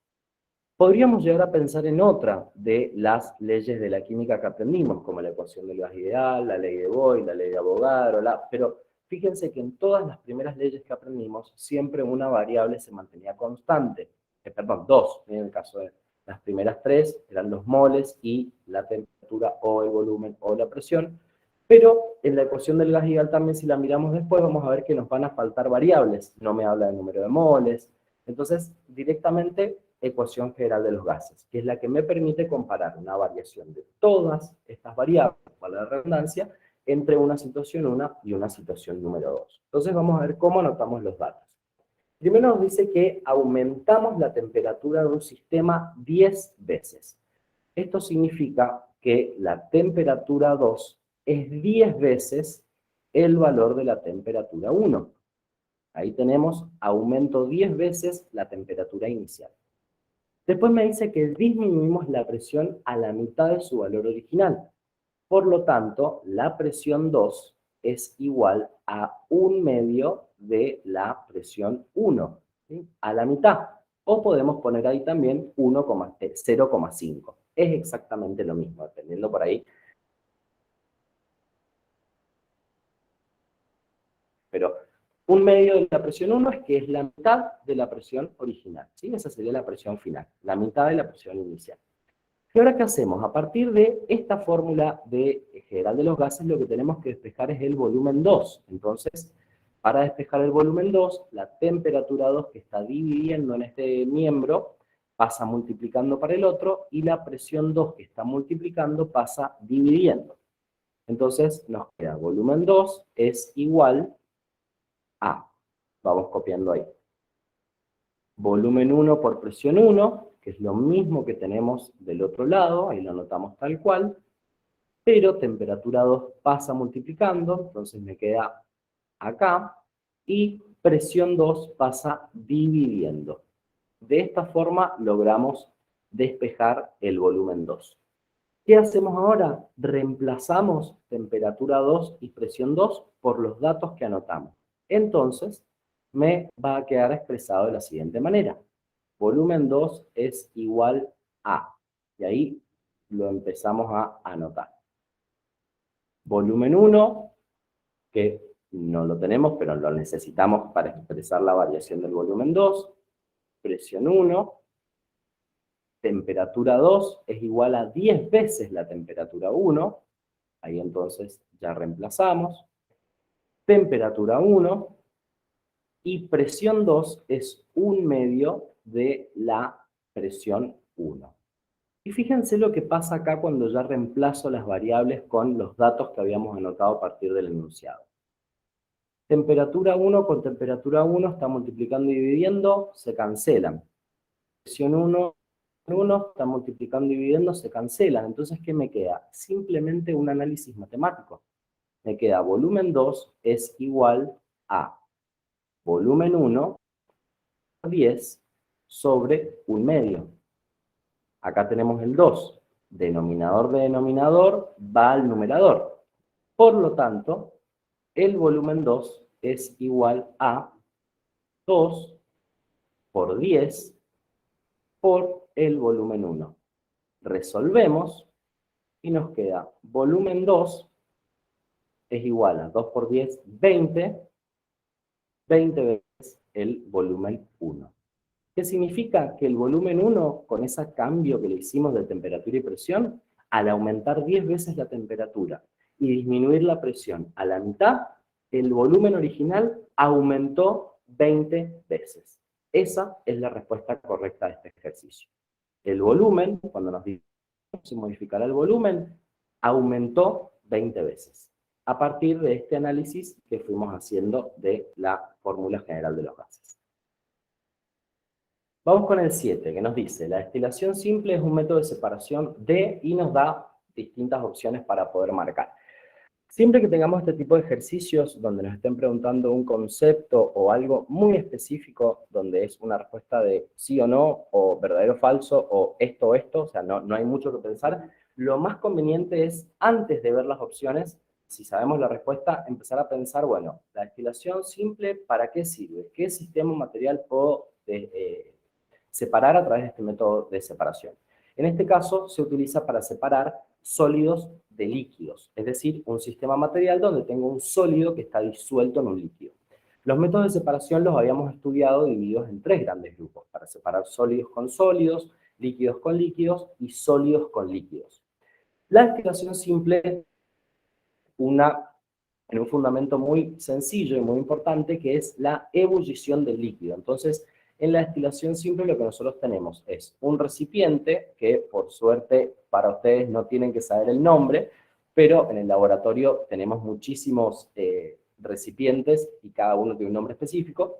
Podríamos llegar a pensar en otra de las leyes de la química que aprendimos, como la ecuación del gas ideal, la ley de Boyle, la ley de Avogadro, pero fíjense que en todas las primeras leyes que aprendimos, siempre una variable se mantenía constante. Perdón, dos, en el caso de las primeras 3, eran los moles y la temperatura o el volumen o la presión. Pero en la ecuación del gas ideal también, si la miramos después, vamos a ver que nos van a faltar variables. No me habla del número de moles. Entonces, directamente, ecuación general de los gases, que es la que me permite comparar una variación de todas estas variables, para la redundancia, entre una situación 1 y una situación número 2. Entonces, vamos a ver cómo anotamos los datos. Primero nos dice que aumentamos la temperatura de un sistema 10 veces. Esto significa que la temperatura 2 es 10 veces el valor de la temperatura 1. Ahí tenemos aumento 10 veces la temperatura inicial. Después me dice que disminuimos la presión a la mitad de su valor original. Por lo tanto, la presión 2 es igual a 1/2 de la presión 1, ¿sí? A la mitad. O podemos poner ahí también 0,5. Es exactamente lo mismo, dependiendo por ahí. Pero 1/2 de la presión 1 es que es la mitad de la presión original, ¿sí? Esa sería la presión final, la mitad de la presión inicial. ¿Y ahora qué hacemos? A partir de esta fórmula general de los gases, lo que tenemos que despejar es el volumen 2. Entonces, para despejar el volumen 2, la temperatura 2 que está dividiendo en este miembro pasa multiplicando para el otro, y la presión 2 que está multiplicando pasa dividiendo. Entonces, nos queda volumen 2 es igual A. Vamos copiando ahí. Volumen 1 por presión 1, que es lo mismo que tenemos del otro lado, ahí lo anotamos tal cual, pero temperatura 2 pasa multiplicando, entonces me queda acá, y presión 2 pasa dividiendo. De esta forma logramos despejar el volumen 2. ¿Qué hacemos ahora? Reemplazamos temperatura 2 y presión 2 por los datos que anotamos. Entonces, me va a quedar expresado de la siguiente manera. Volumen 2 es igual a, y ahí lo empezamos a anotar. Volumen 1, que no lo tenemos, pero lo necesitamos para expresar la variación del volumen 2. Presión 1. Temperatura 2 es igual a 10 veces la temperatura 1. Ahí entonces ya reemplazamos. Temperatura 1. Y presión 2 es 1/2 de la presión 1. Y fíjense lo que pasa acá cuando ya reemplazo las variables con los datos que habíamos anotado a partir del enunciado. Temperatura 1 con temperatura 1 está multiplicando y dividiendo, se cancelan. Presión 1 está multiplicando y dividiendo, se cancelan. Entonces, ¿qué me queda? Simplemente un análisis matemático. Me queda volumen 2 es igual a volumen 1 por 10 sobre 1/2. Acá tenemos el 2. Denominador de denominador va al numerador. Por lo tanto, el volumen 2 es igual a 2 por 10 por el volumen 1. Resolvemos y nos queda volumen 2 es igual a 2 por 10, 20 veces el volumen 1. ¿Qué significa? Que el volumen 1, con ese cambio que le hicimos de temperatura y presión, al aumentar 10 veces la temperatura y disminuir la presión a la mitad, el volumen original aumentó 20 veces. Esa es la respuesta correcta de este ejercicio. El volumen, cuando nos dice se modificará el volumen, aumentó 20 veces, a partir de este análisis que fuimos haciendo de la fórmula general de los gases. Vamos con el 7, que nos dice, la destilación simple es un método de separación de, y nos da distintas opciones para poder marcar. Siempre que tengamos este tipo de ejercicios donde nos estén preguntando un concepto o algo muy específico, donde es una respuesta de sí o no, o verdadero o falso, o esto, o sea, no hay mucho que pensar, lo más conveniente es, antes de ver las opciones, si sabemos la respuesta, empezar a pensar, bueno, la destilación simple, ¿para qué sirve? ¿Qué sistema material puedo separar a través de este método de separación? En este caso, se utiliza para separar sólidos de líquidos, es decir, un sistema material donde tengo un sólido que está disuelto en un líquido. Los métodos de separación los habíamos estudiado divididos en 3 grandes grupos, para separar sólidos con sólidos, líquidos con líquidos y sólidos con líquidos. La destilación simple, en un fundamento muy sencillo y muy importante, que es la ebullición del líquido. Entonces, en la destilación simple lo que nosotros tenemos es un recipiente, que por suerte para ustedes no tienen que saber el nombre, pero en el laboratorio tenemos muchísimos recipientes y cada uno tiene un nombre específico,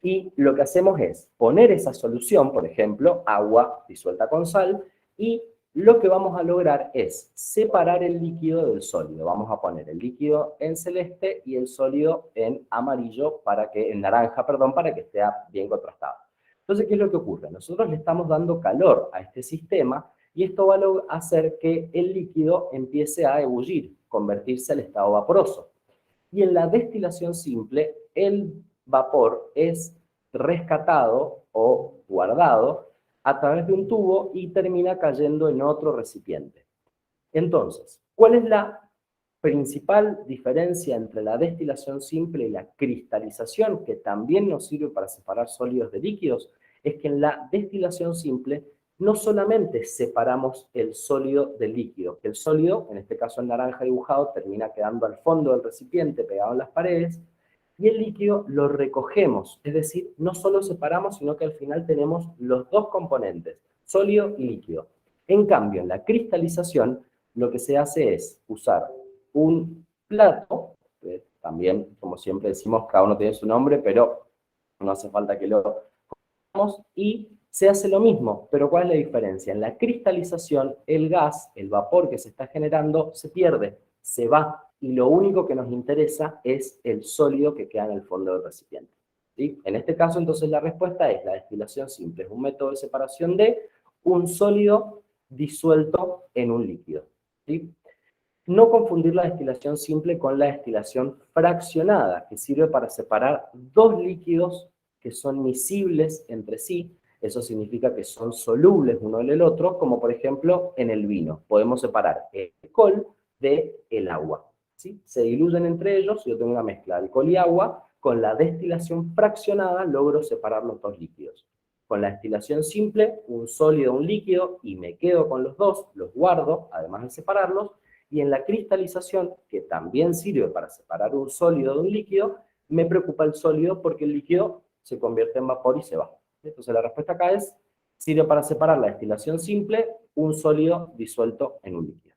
y lo que hacemos es poner esa solución, por ejemplo, agua disuelta con sal, y lo que vamos a lograr es separar el líquido del sólido. Vamos a poner el líquido en celeste y el sólido en amarillo, en naranja, perdón, para que esté bien contrastado. Entonces, ¿qué es lo que ocurre? Nosotros le estamos dando calor a este sistema y esto va a hacer que el líquido empiece a ebullir, convertirse al estado vaporoso. Y en la destilación simple, el vapor es rescatado o guardado a través de un tubo y termina cayendo en otro recipiente. Entonces, ¿cuál es la principal diferencia entre la destilación simple y la cristalización, que también nos sirve para separar sólidos de líquidos? Es que en la destilación simple no solamente separamos el sólido del líquido, que el sólido, en este caso el naranja dibujado, termina quedando al fondo del recipiente pegado en las paredes, y el líquido lo recogemos, es decir, no solo separamos, sino que al final tenemos los dos componentes, sólido y líquido. En cambio, en la cristalización, lo que se hace es usar un plato, también, como siempre decimos, cada uno tiene su nombre, pero no hace falta que lo conozcamos, y se hace lo mismo, pero ¿cuál es la diferencia? En la cristalización, el gas, el vapor que se está generando, se pierde, se va, y lo único que nos interesa es el sólido que queda en el fondo del recipiente. ¿Sí? En este caso, entonces, la respuesta es la destilación simple, es un método de separación de un sólido disuelto en un líquido. ¿Sí? No confundir la destilación simple con la destilación fraccionada, que sirve para separar dos líquidos que son miscibles entre sí. Eso significa que son solubles uno en el otro, como por ejemplo en el vino. Podemos separar el alcohol del agua. ¿Sí? Se diluyen entre ellos, yo tengo una mezcla de alcohol y agua, con la destilación fraccionada logro separar los dos líquidos. Con la destilación simple, un sólido, un líquido, y me quedo con los dos, los guardo, además de separarlos, y en la cristalización, que también sirve para separar un sólido de un líquido, me preocupa el sólido porque el líquido se convierte en vapor y se va. Entonces la respuesta acá es, sirve para separar la destilación simple, un sólido disuelto en un líquido.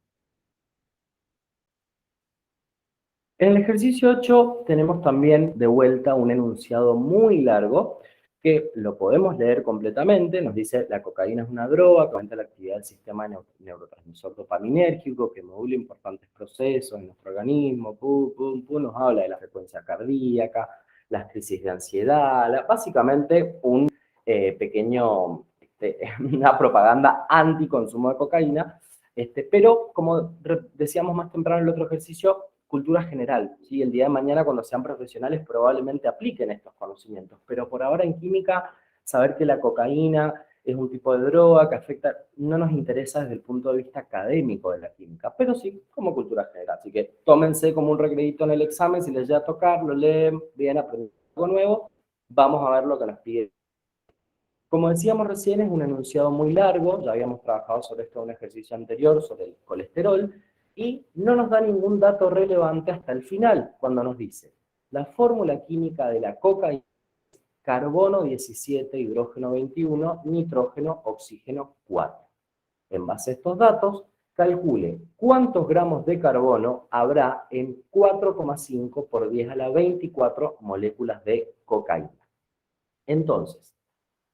En el ejercicio 8 tenemos también de vuelta un enunciado muy largo que lo podemos leer completamente. Nos dice, la cocaína es una droga que aumenta la actividad del sistema neurotransmisor dopaminérgico, que modula importantes procesos en nuestro organismo, nos habla de la frecuencia cardíaca, las crisis de ansiedad, básicamente un pequeño, una propaganda anticonsumo de cocaína, pero como decíamos más temprano en el otro ejercicio, cultura general, ¿sí? El día de mañana, cuando sean profesionales, probablemente apliquen estos conocimientos, pero por ahora en química, saber que la cocaína es un tipo de droga que afecta, no nos interesa desde el punto de vista académico de la química, pero sí como cultura general. Así que tómense como un recredito en el examen, si les llega a tocar, lo leen, bien, aprenden algo nuevo, vamos a ver lo que nos pide. Como decíamos recién, es un enunciado muy largo, ya habíamos trabajado sobre esto en un ejercicio anterior, sobre el colesterol, y no nos da ningún dato relevante hasta el final, cuando nos dice, la fórmula química de la cocaína es carbono 17, hidrógeno 21, nitrógeno, oxígeno 4. En base a estos datos, calcule cuántos gramos de carbono habrá en 4,5 por 10 a la 24 moléculas de cocaína. Entonces,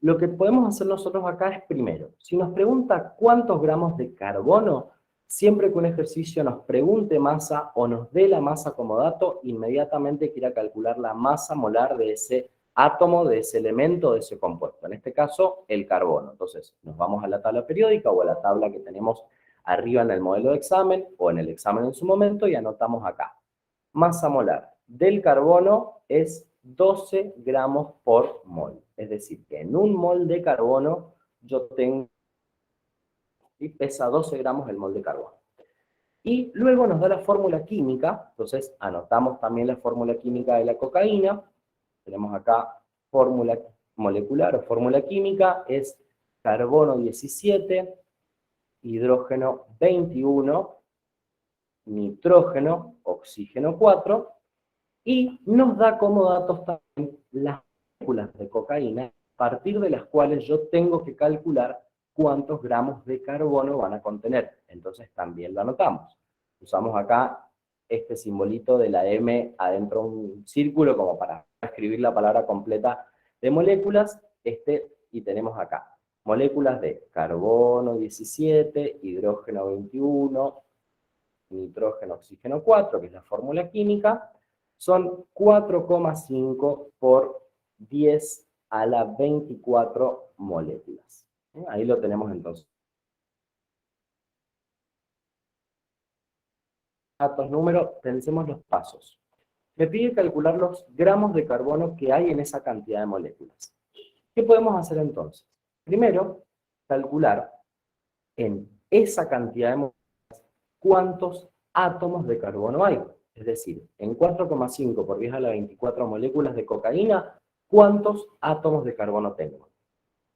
lo que podemos hacer nosotros acá es, primero, si nos pregunta cuántos gramos de carbono, siempre que un ejercicio nos pregunte masa o nos dé la masa como dato, inmediatamente quiera calcular la masa molar de ese átomo, de ese elemento, de ese compuesto. En este caso, el carbono. Entonces, nos vamos a la tabla periódica o a la tabla que tenemos arriba en el modelo de examen o en el examen en su momento y anotamos acá. Masa molar del carbono es 12 gramos por mol. Es decir, que en un mol de carbono yo tengo, y pesa 12 gramos el mol de carbono. Y luego nos da la fórmula química, entonces anotamos también la fórmula química de la cocaína. Tenemos acá fórmula molecular o fórmula química, es carbono 17, hidrógeno 21, nitrógeno, oxígeno 4, y nos da como datos también las moléculas de cocaína, a partir de las cuales yo tengo que calcular cuántos gramos de carbono van a contener. Entonces también lo anotamos. Usamos acá este simbolito de la M adentro de un círculo como para escribir la palabra completa de moléculas, y tenemos acá moléculas de carbono 17, hidrógeno 21, nitrógeno, oxígeno 4, que es la fórmula química, son 4,5 por 10 a la 24 moléculas. Ahí lo tenemos entonces. Datos, números, pensemos los pasos. Me pide calcular los gramos de carbono que hay en esa cantidad de moléculas. ¿Qué podemos hacer entonces? Primero, calcular en esa cantidad de moléculas cuántos átomos de carbono hay. Es decir, en 4,5 por 10 a la 24 moléculas de cocaína, ¿cuántos átomos de carbono tengo?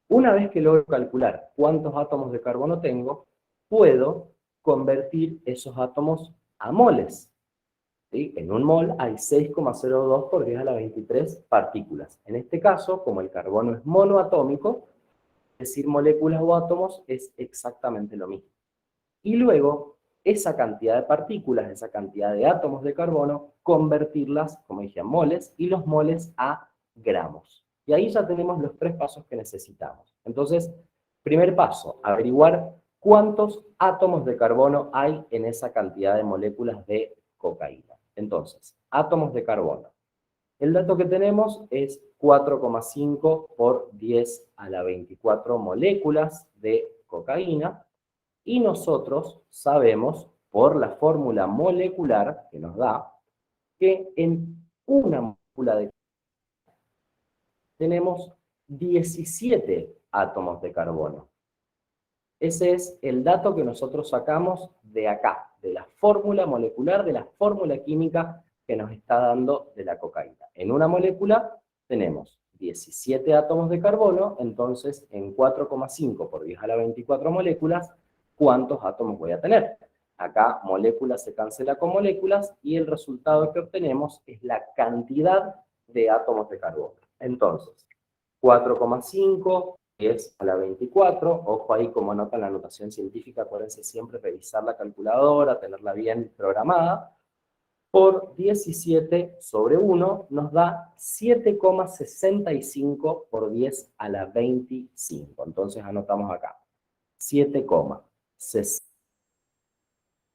Una vez que logro calcular cuántos átomos de carbono tengo, puedo convertir esos átomos a moles. ¿Sí? En un mol hay 6,02 por 10 a la 23 partículas. En este caso, como el carbono es monoatómico, decir moléculas o átomos es exactamente lo mismo. Y luego, esa cantidad de partículas, esa cantidad de átomos de carbono, convertirlas, como dije, a moles, y los moles a gramos. Y ahí ya tenemos los 3 pasos que necesitamos. Entonces, primer paso, averiguar cuántos átomos de carbono hay en esa cantidad de moléculas de cocaína. Entonces, átomos de carbono. El dato que tenemos es 4,5 por 10 a la 24 moléculas de cocaína, y nosotros sabemos, por la fórmula molecular que nos da, que en una molécula de tenemos 17 átomos de carbono. Ese es el dato que nosotros sacamos de acá, de la fórmula molecular, de la fórmula química que nos está dando de la cocaína. En una molécula tenemos 17 átomos de carbono, entonces en 4,5 por 10 a la 24 moléculas, ¿cuántos átomos voy a tener? Acá moléculas se cancela con moléculas y el resultado que obtenemos es la cantidad de átomos de carbono. Entonces, 4,5, 10 a la 24, ojo ahí como anotan la notación científica, acuérdense siempre revisar la calculadora, tenerla bien programada, por 17 sobre 1 nos da 7,65 por 10 a la 25. Entonces anotamos acá, 7,60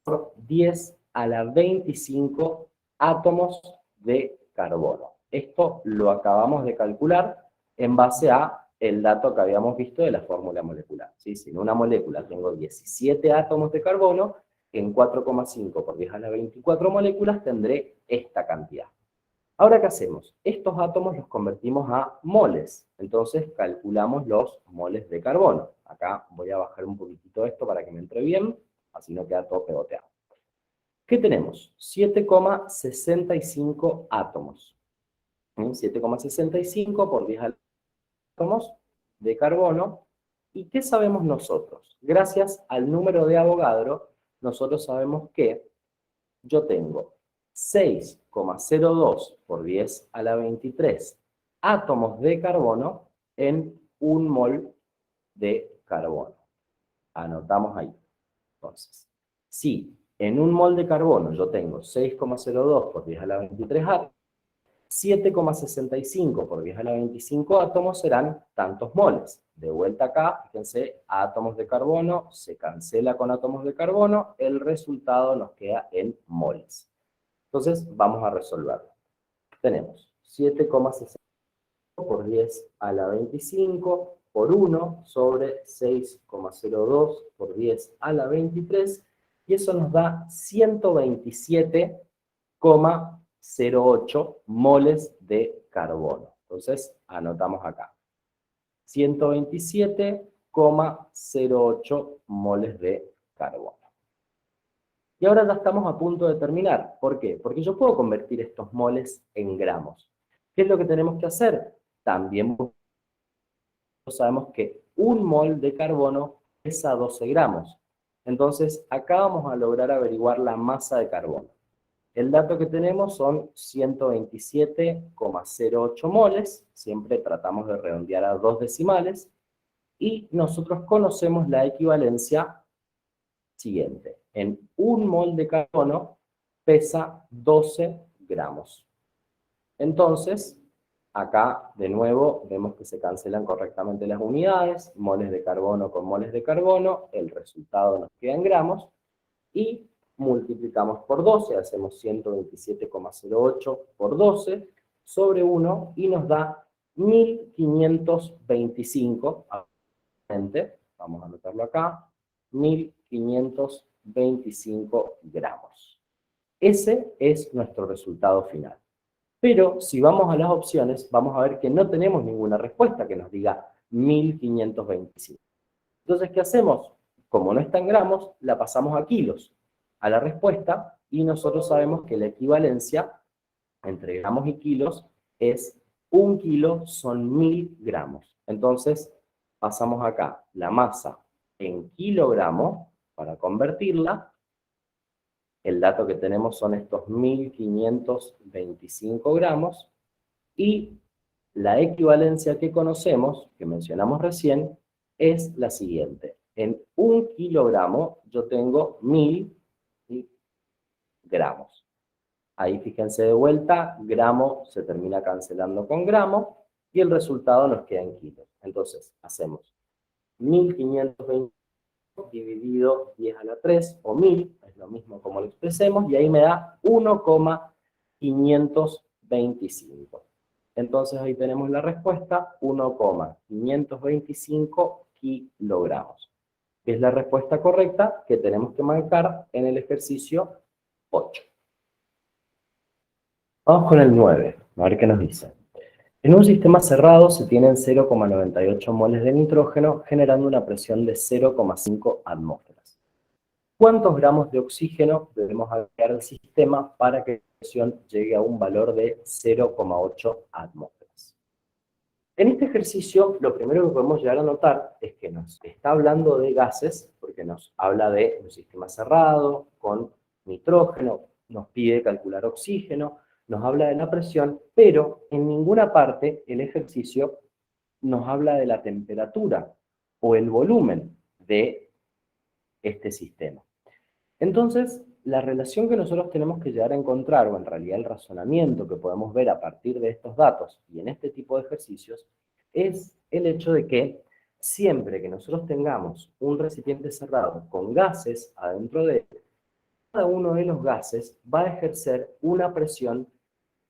por 10 a la 25 átomos de carbono. Esto lo acabamos de calcular en base a el dato que habíamos visto de la fórmula molecular. ¿Sí? Si en una molécula tengo 17 átomos de carbono, en 4,5 por 10 a la 24 moléculas tendré esta cantidad. Ahora, ¿qué hacemos? Estos átomos los convertimos a moles. Entonces, calculamos los moles de carbono. Acá voy a bajar un poquitito esto para que me entre bien, así no queda todo pegoteado. ¿Qué tenemos? 7,65 átomos. 7,65 por 10 átomos de carbono. ¿Y qué sabemos nosotros? Gracias al número de Avogadro, nosotros sabemos que yo tengo 6,02 por 10 a la 23 átomos de carbono en un mol de carbono. Anotamos ahí. Entonces, si en un mol de carbono yo tengo 6,02 por 10 a la 23 átomos, 7,65 por 10 a la 25 átomos serán tantos moles. De vuelta acá, fíjense, átomos de carbono, se cancela con átomos de carbono, el resultado nos queda en moles. Entonces, vamos a resolverlo. Tenemos 7,65 por 10 a la 25 por 1 sobre 6,02 por 10 a la 23, y eso nos da 127,08 moles de carbono. Entonces, anotamos acá. 127,08 moles de carbono. Y ahora ya estamos a punto de terminar. ¿Por qué? Porque yo puedo convertir estos moles en gramos. ¿Qué es lo que tenemos que hacer? También sabemos que un mol de carbono pesa 12 gramos. Entonces, acá vamos a lograr averiguar la masa de carbono. El dato que tenemos son 127,08 moles. Siempre tratamos de redondear a 2 decimales. Y nosotros conocemos la equivalencia siguiente. En un mol de carbono pesa 12 gramos. Entonces, acá de nuevo vemos que se cancelan correctamente las unidades, moles de carbono con moles de carbono, el resultado nos queda en gramos, y multiplicamos por 12, hacemos 127,08 por 12 sobre 1, y nos da 1525, vamos a anotarlo acá, 1525 gramos. Ese es nuestro resultado final. Pero si vamos a las opciones, vamos a ver que no tenemos ninguna respuesta que nos diga 1525. Entonces, ¿qué hacemos? Como no está en gramos, la pasamos a kilos, a la respuesta, y nosotros sabemos que la equivalencia entre gramos y kilos es 1 kilo son 1000 gramos. Entonces, pasamos acá la masa en kilogramos para convertirla. El dato que tenemos son estos 1525 gramos, y la equivalencia que conocemos, que mencionamos recién, es la siguiente. En 1 kilogramo yo tengo 1000, gramos. Ahí fíjense de vuelta, gramo se termina cancelando con gramo y el resultado nos queda en kilos. Entonces, hacemos 1520 dividido 10 a la 3, o 1000, es lo mismo como lo expresemos, y ahí me da 1,525. Entonces ahí tenemos la respuesta, 1,525 kilogramos. Que es la respuesta correcta que tenemos que marcar en el ejercicio 8. Vamos con el 9, a ver qué nos dice. En un sistema cerrado se tienen 0,98 moles de nitrógeno, generando una presión de 0,5 atmósferas. ¿Cuántos gramos de oxígeno debemos agregar al sistema para que la presión llegue a un valor de 0,8 atmósferas? En este ejercicio, lo primero que podemos llegar a notar es que nos está hablando de gases, porque nos habla de un sistema cerrado, con nitrógeno, nos pide calcular oxígeno, nos habla de la presión, pero en ninguna parte el ejercicio nos habla de la temperatura o el volumen de este sistema. Entonces, la relación que nosotros tenemos que llegar a encontrar, o en realidad el razonamiento que podemos ver a partir de estos datos y en este tipo de ejercicios, es el hecho de que siempre que nosotros tengamos un recipiente cerrado con gases adentro de él, cada uno de los gases va a ejercer una presión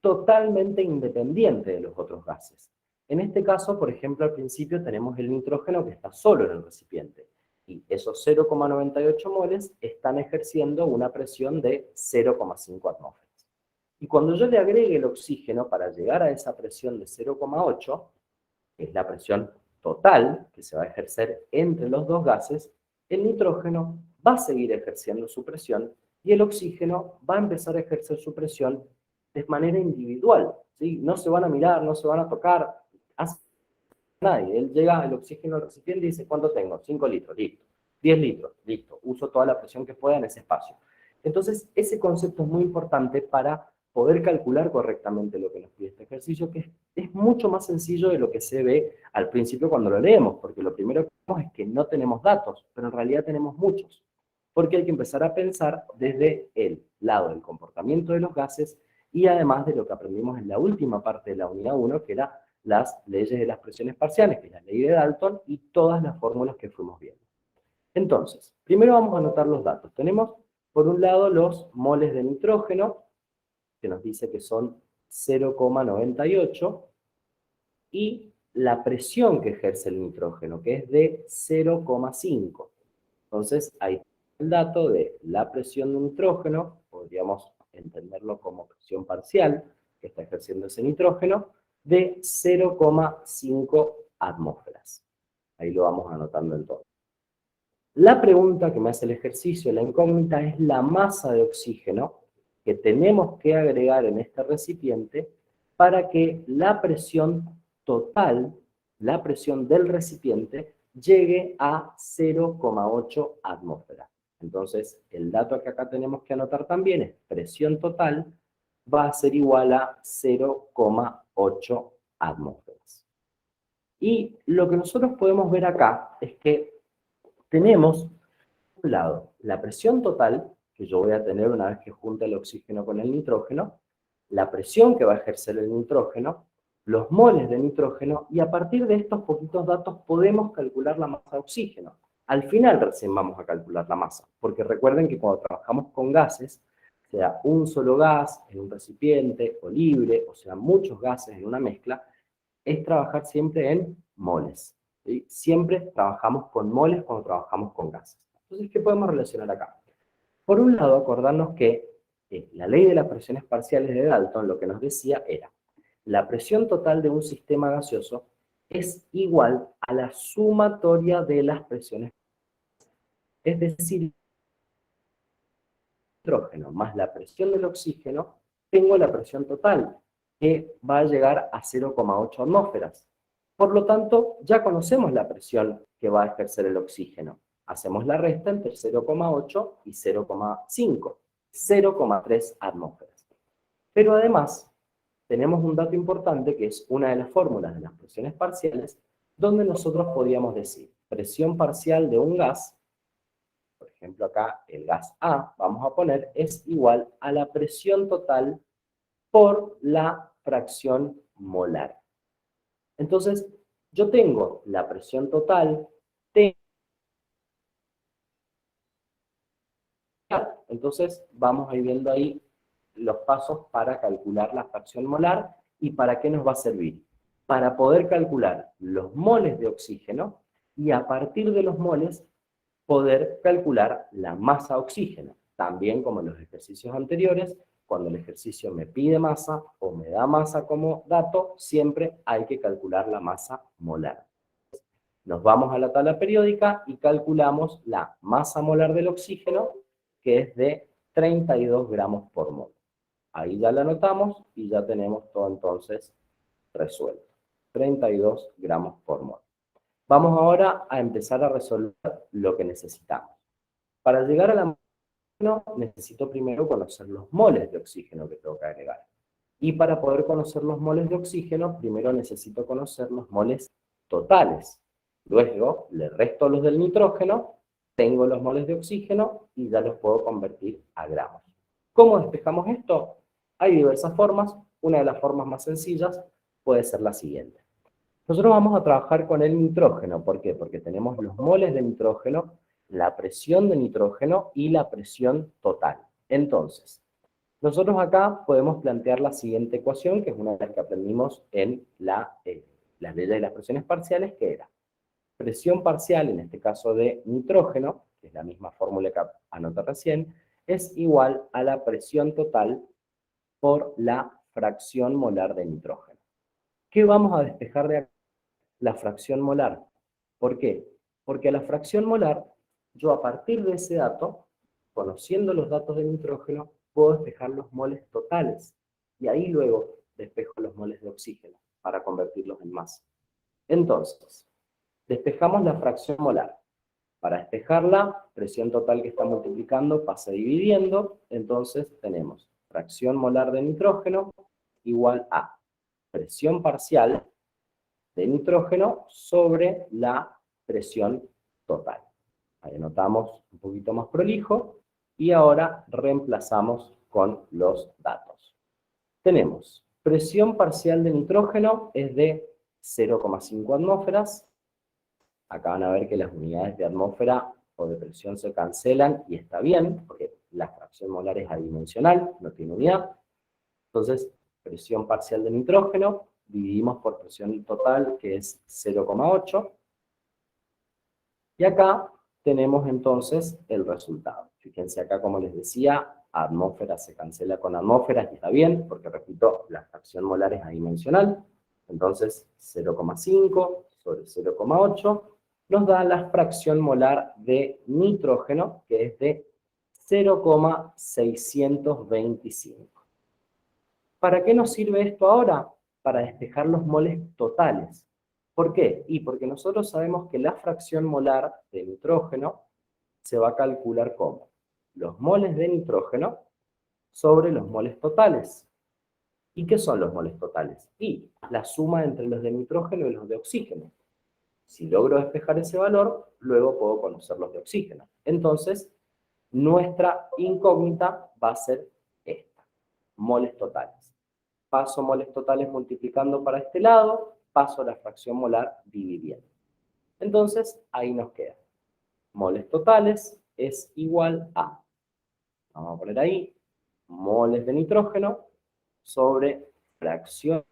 totalmente independiente de los otros gases. En este caso, por ejemplo, al principio tenemos el nitrógeno que está solo en el recipiente. Y esos 0,98 moles están ejerciendo una presión de 0,5 atmósferas. Y cuando yo le agregue el oxígeno para llegar a esa presión de 0,8, que es la presión total que se va a ejercer entre los dos gases, el nitrógeno va a seguir ejerciendo su presión y el oxígeno va a empezar a ejercer su presión de manera individual, ¿sí? No se van a mirar, no se van a tocar, nadie. Él llega el oxígeno al recipiente y dice, ¿cuánto tengo? 5 litros, listo. 10 litros, listo. Uso toda la presión que pueda en ese espacio. Entonces, ese concepto es muy importante para poder calcular correctamente lo que nos pide este ejercicio, que es mucho más sencillo de lo que se ve al principio cuando lo leemos, porque lo primero que vemos es que no tenemos datos, pero en realidad tenemos muchos. Porque hay que empezar a pensar desde el lado del comportamiento de los gases y además de lo que aprendimos en la última parte de la unidad 1, que era las leyes de las presiones parciales, que es la ley de Dalton, y todas las fórmulas que fuimos viendo. Entonces, primero vamos a anotar los datos. Tenemos, por un lado, los moles de nitrógeno, que nos dice que son 0,98, y la presión que ejerce el nitrógeno, que es de 0,5. Entonces, ahí está el dato de la presión de nitrógeno, podríamos entenderlo como presión parcial que está ejerciendo ese nitrógeno, de 0,5 atmósferas. Ahí lo vamos anotando en todo. La pregunta que me hace el ejercicio, la incógnita, es la masa de oxígeno que tenemos que agregar en este recipiente para que la presión total, la presión del recipiente, llegue a 0,8 atmósferas. Entonces, el dato que acá tenemos que anotar también es presión total va a ser igual a 0,8 atmósferas. Y lo que nosotros podemos ver acá es que tenemos, por un lado, la presión total, que yo voy a tener una vez que junte el oxígeno con el nitrógeno, la presión que va a ejercer el nitrógeno, los moles de nitrógeno, y a partir de estos poquitos datos podemos calcular la masa de oxígeno. Al final recién vamos a calcular la masa, porque recuerden que cuando trabajamos con gases, sea un solo gas en un recipiente o libre, o sea muchos gases en una mezcla, es trabajar siempre en moles. ¿Sí? Siempre trabajamos con moles cuando trabajamos con gases. Entonces, ¿qué podemos relacionar acá? Por un lado, acordarnos que la ley de las presiones parciales de Dalton lo que nos decía era la presión total de un sistema gaseoso es igual a la sumatoria de las presiones. Es decir, el nitrógeno más la presión del oxígeno, tengo la presión total, que va a llegar a 0,8 atmósferas. Por lo tanto, ya conocemos la presión que va a ejercer el oxígeno. Hacemos la resta entre 0,8 y 0,5, 0,3 atmósferas. Pero además, tenemos un dato importante que es una de las fórmulas de las presiones parciales, donde nosotros podríamos decir presión parcial de un gas, por ejemplo acá el gas A, vamos a poner, es igual a la presión total por la fracción molar. Entonces, yo tengo la presión total, entonces vamos a ir viendo ahí los pasos para calcular la fracción molar y para qué nos va a servir. Para poder calcular los moles de oxígeno y a partir de los moles poder calcular la masa oxígeno. También como en los ejercicios anteriores, cuando el ejercicio me pide masa o me da masa como dato, siempre hay que calcular la masa molar. Nos vamos a la tabla periódica y calculamos la masa molar del oxígeno, que es de 32 gramos por mol. Ahí ya la anotamos y ya tenemos todo entonces resuelto. 32 gramos por mol. Vamos ahora a empezar a resolver lo que necesitamos. Para llegar a la masa necesito primero conocer los moles de oxígeno que tengo que agregar. Y para poder conocer los moles de oxígeno, primero necesito conocer los moles totales. Luego le resto los del nitrógeno, tengo los moles de oxígeno y ya los puedo convertir a gramos. ¿Cómo despejamos esto? Hay diversas formas. Una de las formas más sencillas puede ser la siguiente. Nosotros vamos a trabajar con el nitrógeno. ¿Por qué? Porque tenemos los moles de nitrógeno, la presión de nitrógeno y la presión total. Entonces, nosotros acá podemos plantear la siguiente ecuación, que es una de las que aprendimos en las leyes de las presiones parciales, que era presión parcial, en este caso de nitrógeno, que es la misma fórmula que anoté recién, es igual a la presión total por la fracción molar de nitrógeno. ¿Qué vamos a despejar de acá? La fracción molar. ¿Por qué? Porque a la fracción molar, yo a partir de ese dato, conociendo los datos de nitrógeno, puedo despejar los moles totales. Y ahí luego despejo los moles de oxígeno para convertirlos en masa. Entonces, despejamos la fracción molar. Para despejarla, presión total que está multiplicando pasa dividiendo. Entonces tenemos fracción molar de nitrógeno igual a presión parcial de nitrógeno sobre la presión total. Ahí anotamos un poquito más prolijo y ahora reemplazamos con los datos. Tenemos presión parcial de nitrógeno es de 0,5 atmósferas. Acá van a ver que las unidades de atmósfera o de presión se cancelan y está bien, porque la fracción molar es adimensional, no tiene unidad. Entonces, presión parcial de nitrógeno dividimos por presión total, que es 0,8. Y acá tenemos entonces el resultado. Fíjense acá, como les decía, atmósfera se cancela con atmósferas y está bien, porque repito, la fracción molar es adimensional. Entonces, 0,5 sobre 0,8 nos da la fracción molar de nitrógeno, que es de 0,625. ¿Para qué nos sirve esto ahora? Para despejar los moles totales. ¿Por qué? Y porque nosotros sabemos que la fracción molar de nitrógeno se va a calcular como los moles de nitrógeno sobre los moles totales. ¿Y qué son los moles totales? Y la suma entre los de nitrógeno y los de oxígeno. Si logro despejar ese valor, luego puedo conocer los de oxígeno. Entonces, nuestra incógnita va a ser esta, moles totales. Paso moles totales multiplicando para este lado, paso la fracción molar dividiendo. Entonces, ahí nos queda. Moles totales es igual a, vamos a poner ahí, moles de nitrógeno sobre fracción.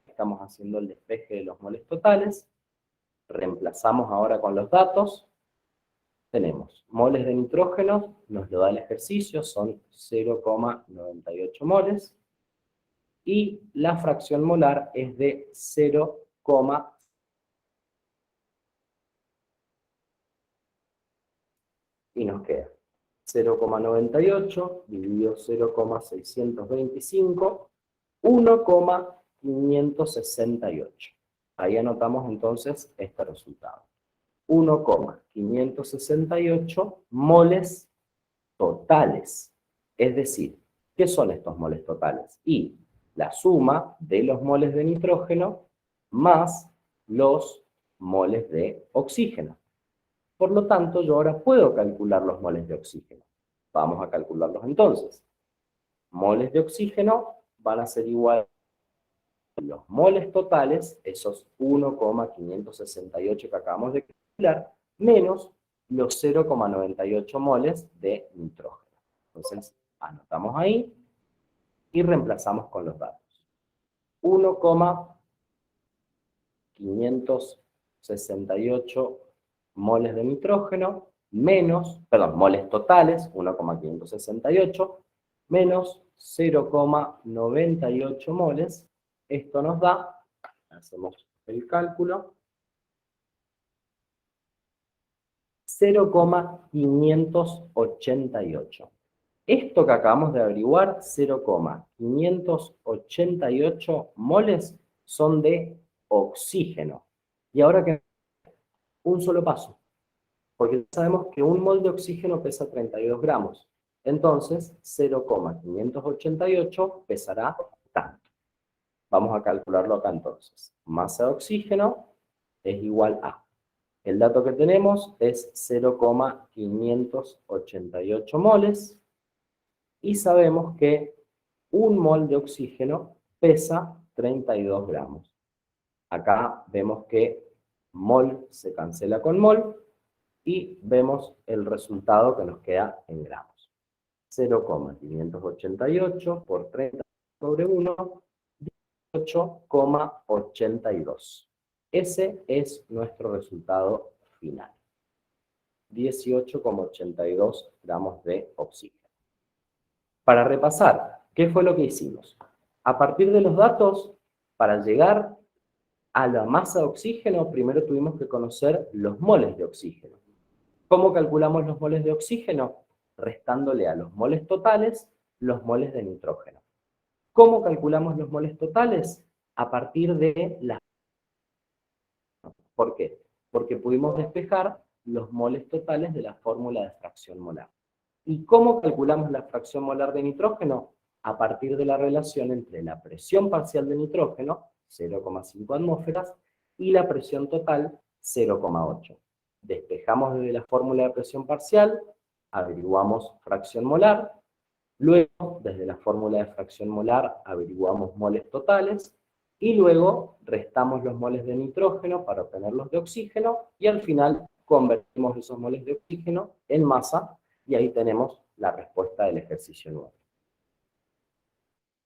Estamos haciendo el despeje de los moles totales. Reemplazamos ahora con los datos. Tenemos moles de nitrógeno, nos lo da el ejercicio, son 0,98 moles. Y la fracción molar es de 0, y nos queda 0,98 dividido 0,625, 1,568. Ahí anotamos entonces este resultado. 1,568 moles totales. Es decir, ¿qué son estos moles totales? Y la suma de los moles de nitrógeno más los moles de oxígeno. Por lo tanto, yo ahora puedo calcular los moles de oxígeno. Vamos a calcularlos entonces. Moles de oxígeno van a ser igual a los moles totales, esos 1,568 que acabamos de calcular, menos los 0,98 moles de nitrógeno. Entonces, anotamos ahí y reemplazamos con los datos. 1,568 moles de nitrógeno menos, perdón, moles totales, 1,568, menos 0,98 moles. Esto nos da, hacemos el cálculo, 0,588. Esto que acabamos de averiguar, 0,588 moles, son de oxígeno. Y ahora que un solo paso, porque sabemos que un mol de oxígeno pesa 32 gramos. Entonces, 0,588 pesará tanto. Vamos a calcularlo acá entonces. Masa de oxígeno es igual a... El dato que tenemos es 0,588 moles. Y sabemos que un mol de oxígeno pesa 32 gramos. Acá vemos que mol se cancela con mol y vemos el resultado que nos queda en gramos. 0,588 por 30 sobre 1, 18,82. Ese es nuestro resultado final. 18,82 gramos de oxígeno. Para repasar, ¿qué fue lo que hicimos? A partir de los datos, para llegar a la masa de oxígeno, primero tuvimos que conocer los moles de oxígeno. ¿Cómo calculamos los moles de oxígeno? Restándole a los moles totales los moles de nitrógeno. ¿Cómo calculamos los moles totales? A partir de las... ¿Por qué? Porque pudimos despejar los moles totales de la fórmula de fracción molar. ¿Y cómo calculamos la fracción molar de nitrógeno? A partir de la relación entre la presión parcial de nitrógeno, 0,5 atmósferas, y la presión total, 0,8. Despejamos desde la fórmula de presión parcial, averiguamos fracción molar, luego desde la fórmula de fracción molar averiguamos moles totales, y luego restamos los moles de nitrógeno para obtener los de oxígeno, y al final convertimos esos moles de oxígeno en masa, y ahí tenemos la respuesta del ejercicio 9.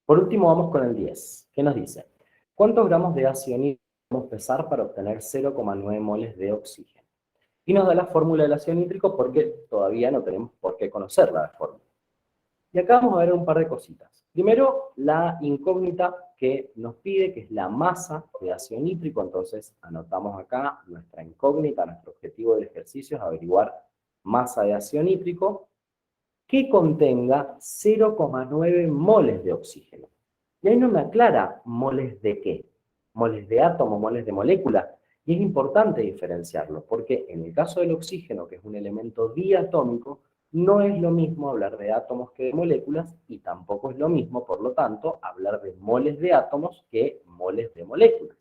Por último, vamos con el 10. ¿Qué nos dice? ¿Cuántos gramos de ácido nítrico debemos pesar para obtener 0,9 moles de oxígeno? Y nos da la fórmula del ácido nítrico porque todavía no tenemos por qué conocer la fórmula. Y acá vamos a ver un par de cositas. Primero, la incógnita que nos pide, que es la masa de ácido nítrico. Entonces, anotamos acá nuestra incógnita, nuestro objetivo del ejercicio es averiguar masa de ácido nítrico que contenga 0,9 moles de oxígeno. Y ahí no me aclara moles de qué, moles de átomo, moles de molécula. Y es importante diferenciarlo, porque en el caso del oxígeno, que es un elemento diatómico, no es lo mismo hablar de átomos que de moléculas, y tampoco es lo mismo, por lo tanto, hablar de moles de átomos que moles de moléculas.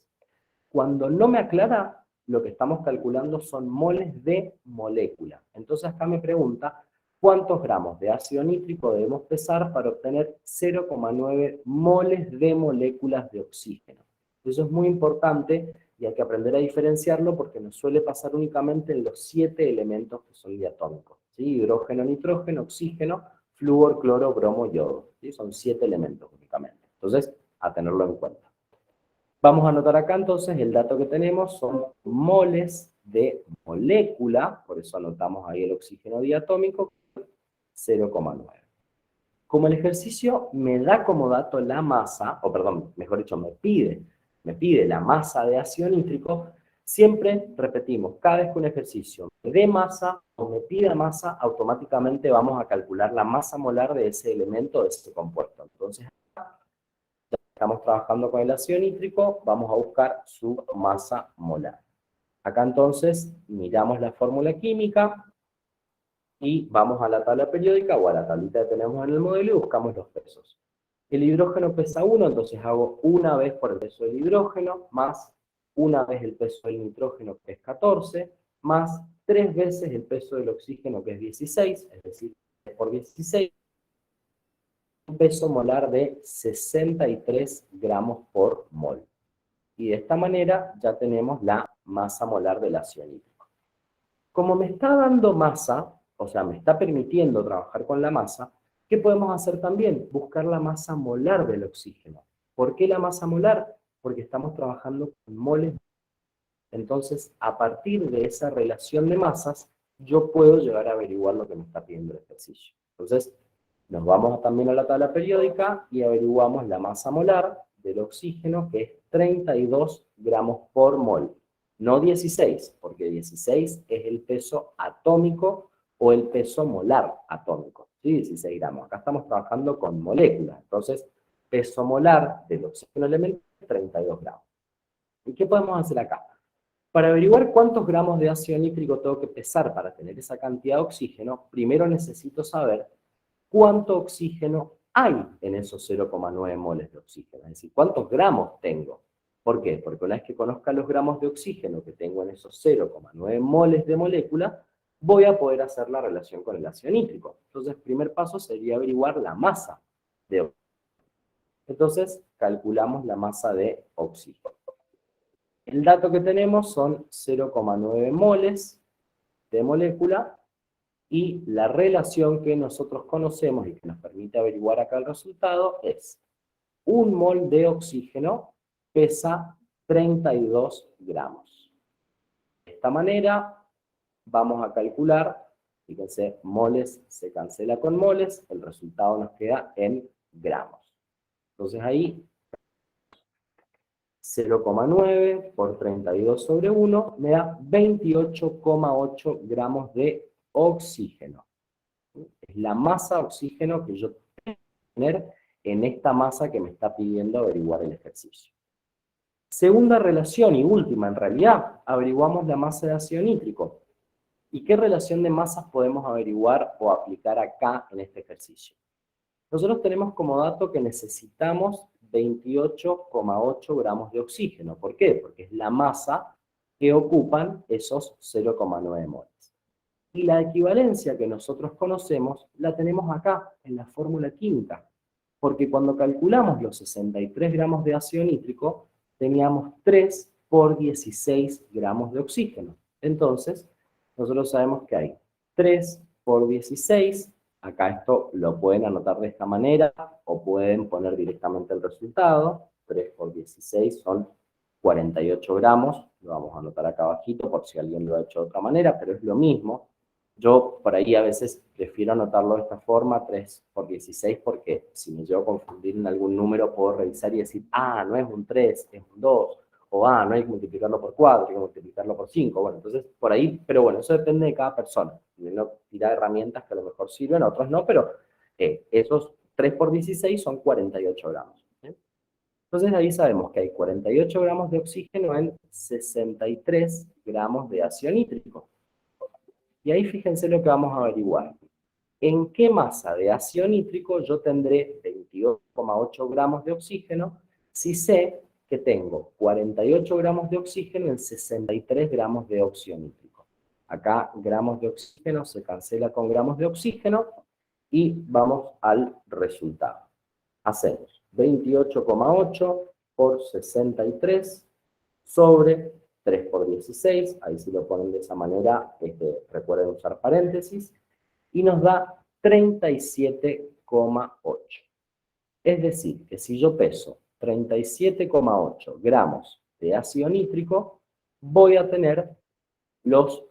Cuando no me aclara, lo que estamos calculando son moles de molécula. Entonces acá me pregunta, ¿cuántos gramos de ácido nítrico debemos pesar para obtener 0,9 moles de moléculas de oxígeno? Eso es muy importante y hay que aprender a diferenciarlo porque nos suele pasar únicamente en los 7 elementos que son diatómicos, ¿sí? Hidrógeno, nitrógeno, oxígeno, flúor, cloro, bromo, yodo, ¿sí? Son 7 elementos únicamente. Entonces, a tenerlo en cuenta. Vamos a anotar acá entonces el dato que tenemos son moles de molécula, por eso anotamos ahí el oxígeno diatómico, 0,9. Como el ejercicio me da como dato la masa, o perdón, mejor dicho, me pide la masa de ácido nítrico, siempre repetimos, cada vez que un ejercicio me dé masa o me pida masa, automáticamente vamos a calcular la masa molar de ese elemento, de ese compuesto. Entonces, estamos trabajando con el ácido nítrico, vamos a buscar su masa molar. Acá entonces miramos la fórmula química y vamos a la tabla periódica o a la tablita que tenemos en el modelo y buscamos los pesos. El hidrógeno pesa 1, entonces hago una vez por el peso del hidrógeno, más una vez el peso del nitrógeno, que es 14, más 3 veces el peso del oxígeno, que es 16, es decir, 3 por 16, un peso molar de 63 gramos por mol. Y de esta manera ya tenemos la masa molar del ácido nítrico. Como me está dando masa, o sea, me está permitiendo trabajar con la masa, ¿qué podemos hacer también? Buscar la masa molar del oxígeno. ¿Por qué la masa molar? Porque estamos trabajando con moles. Entonces, a partir de esa relación de masas, yo puedo llegar a averiguar lo que me está pidiendo el ejercicio. Entonces, nos vamos también a la tabla periódica y averiguamos la masa molar del oxígeno, que es 32 gramos por mol. No 16, porque 16 es el peso atómico o el peso molar atómico. ¿Sí? 16 gramos. Acá estamos trabajando con moléculas. Entonces, peso molar del oxígeno elemental es 32 gramos. ¿Y qué podemos hacer acá? Para averiguar cuántos gramos de ácido nítrico tengo que pesar para tener esa cantidad de oxígeno, primero necesito saber cuánto oxígeno hay en esos 0,9 moles de oxígeno. Es decir, cuántos gramos tengo. ¿Por qué? Porque una vez que conozca los gramos de oxígeno que tengo en esos 0,9 moles de molécula, voy a poder hacer la relación con el ácido nítrico. Entonces, el primer paso sería averiguar la masa de oxígeno. Entonces, calculamos la masa de oxígeno. El dato que tenemos son 0,9 moles de molécula y la relación que nosotros conocemos y que nos permite averiguar acá el resultado es 1 mol de oxígeno pesa 32 gramos. De esta manera vamos a calcular, fíjense, moles se cancela con moles, el resultado nos queda en gramos. Entonces ahí 0,9 por 32 sobre 1 me da 28,8 gramos de oxígeno. Es la masa de oxígeno que yo tengo que tener en esta masa que me está pidiendo averiguar el ejercicio. Segunda relación y última, en realidad, averiguamos la masa de ácido nítrico. ¿Y qué relación de masas podemos averiguar o aplicar acá en este ejercicio? Nosotros tenemos como dato que necesitamos 28,8 gramos de oxígeno. ¿Por qué? Porque es la masa que ocupan esos 0,9 moles. Y la equivalencia que nosotros conocemos la tenemos acá, en la fórmula química. Porque cuando calculamos los 63 gramos de ácido nítrico, teníamos 3 por 16 gramos de oxígeno. Entonces, nosotros sabemos que hay 3 por 16, acá esto lo pueden anotar de esta manera, o pueden poner directamente el resultado. 3 por 16 son 48 gramos, lo vamos a anotar acá abajito por si alguien lo ha hecho de otra manera, pero es lo mismo. Yo por ahí a veces prefiero anotarlo de esta forma, 3 por 16, porque si me llevo a confundir en algún número, puedo revisar y decir, ah, no es un 3, es un 2, o ah, no hay que multiplicarlo por 4, hay que multiplicarlo por 5. Bueno, entonces por ahí, pero bueno, eso depende de cada persona. No tirar herramientas que a lo mejor sirven, otros no, pero esos 3 por 16 son 48 gramos. Entonces ahí sabemos que hay 48 gramos de oxígeno en 63 gramos de ácido nítrico. Y ahí fíjense lo que vamos a averiguar. ¿En qué masa de ácido nítrico yo tendré 22,8 gramos de oxígeno si sé que tengo 48 gramos de oxígeno en 63 gramos de óxido nítrico? Acá gramos de oxígeno se cancela con gramos de oxígeno y vamos al resultado. Hacemos 28,8 por 63 sobre 3 por 16, ahí si lo ponen de esa manera, recuerden usar paréntesis, y nos da 37,8. Es decir, que si yo peso 37,8 gramos de ácido nítrico, voy a tener los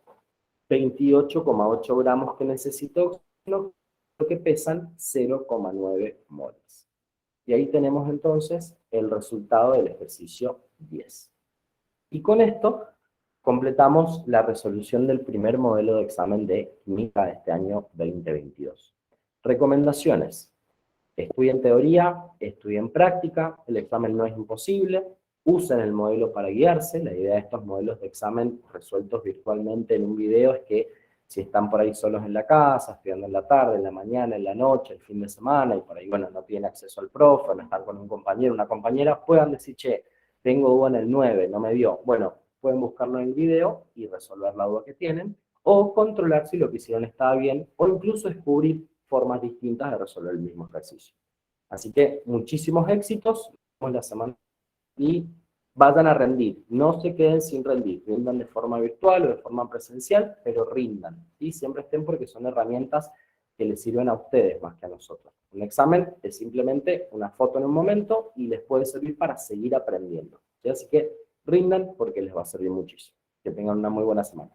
28,8 gramos que necesito, que pesan 0,9 moles. Y ahí tenemos entonces el resultado del ejercicio 10. Y con esto completamos la resolución del primer modelo de examen de química de este año 2022. Recomendaciones. Estudien teoría, estudien práctica, el examen no es imposible, usen el modelo para guiarse. La idea de estos modelos de examen resueltos virtualmente en un video es que si están por ahí solos en la casa, estudiando en la tarde, en la mañana, en la noche, el fin de semana, y por ahí, bueno, no tienen acceso al profe, no están con un compañero, una compañera, puedan decir, che, tengo duda en el 9, no me dio. Bueno, pueden buscarlo en el video y resolver la duda que tienen. o controlar si lo que hicieron estaba bien, o incluso descubrir formas distintas de resolver el mismo ejercicio. Así que muchísimos éxitos, nos vemos la semana y vayan a rendir, no se queden sin rendir, rindan de forma virtual o de forma presencial, pero rindan, y siempre estén porque son herramientas que les sirven a ustedes más que a nosotros. Un examen es simplemente una foto en un momento y les puede servir para seguir aprendiendo. ¿Sí? Así que rindan porque les va a servir muchísimo. Que tengan una muy buena semana.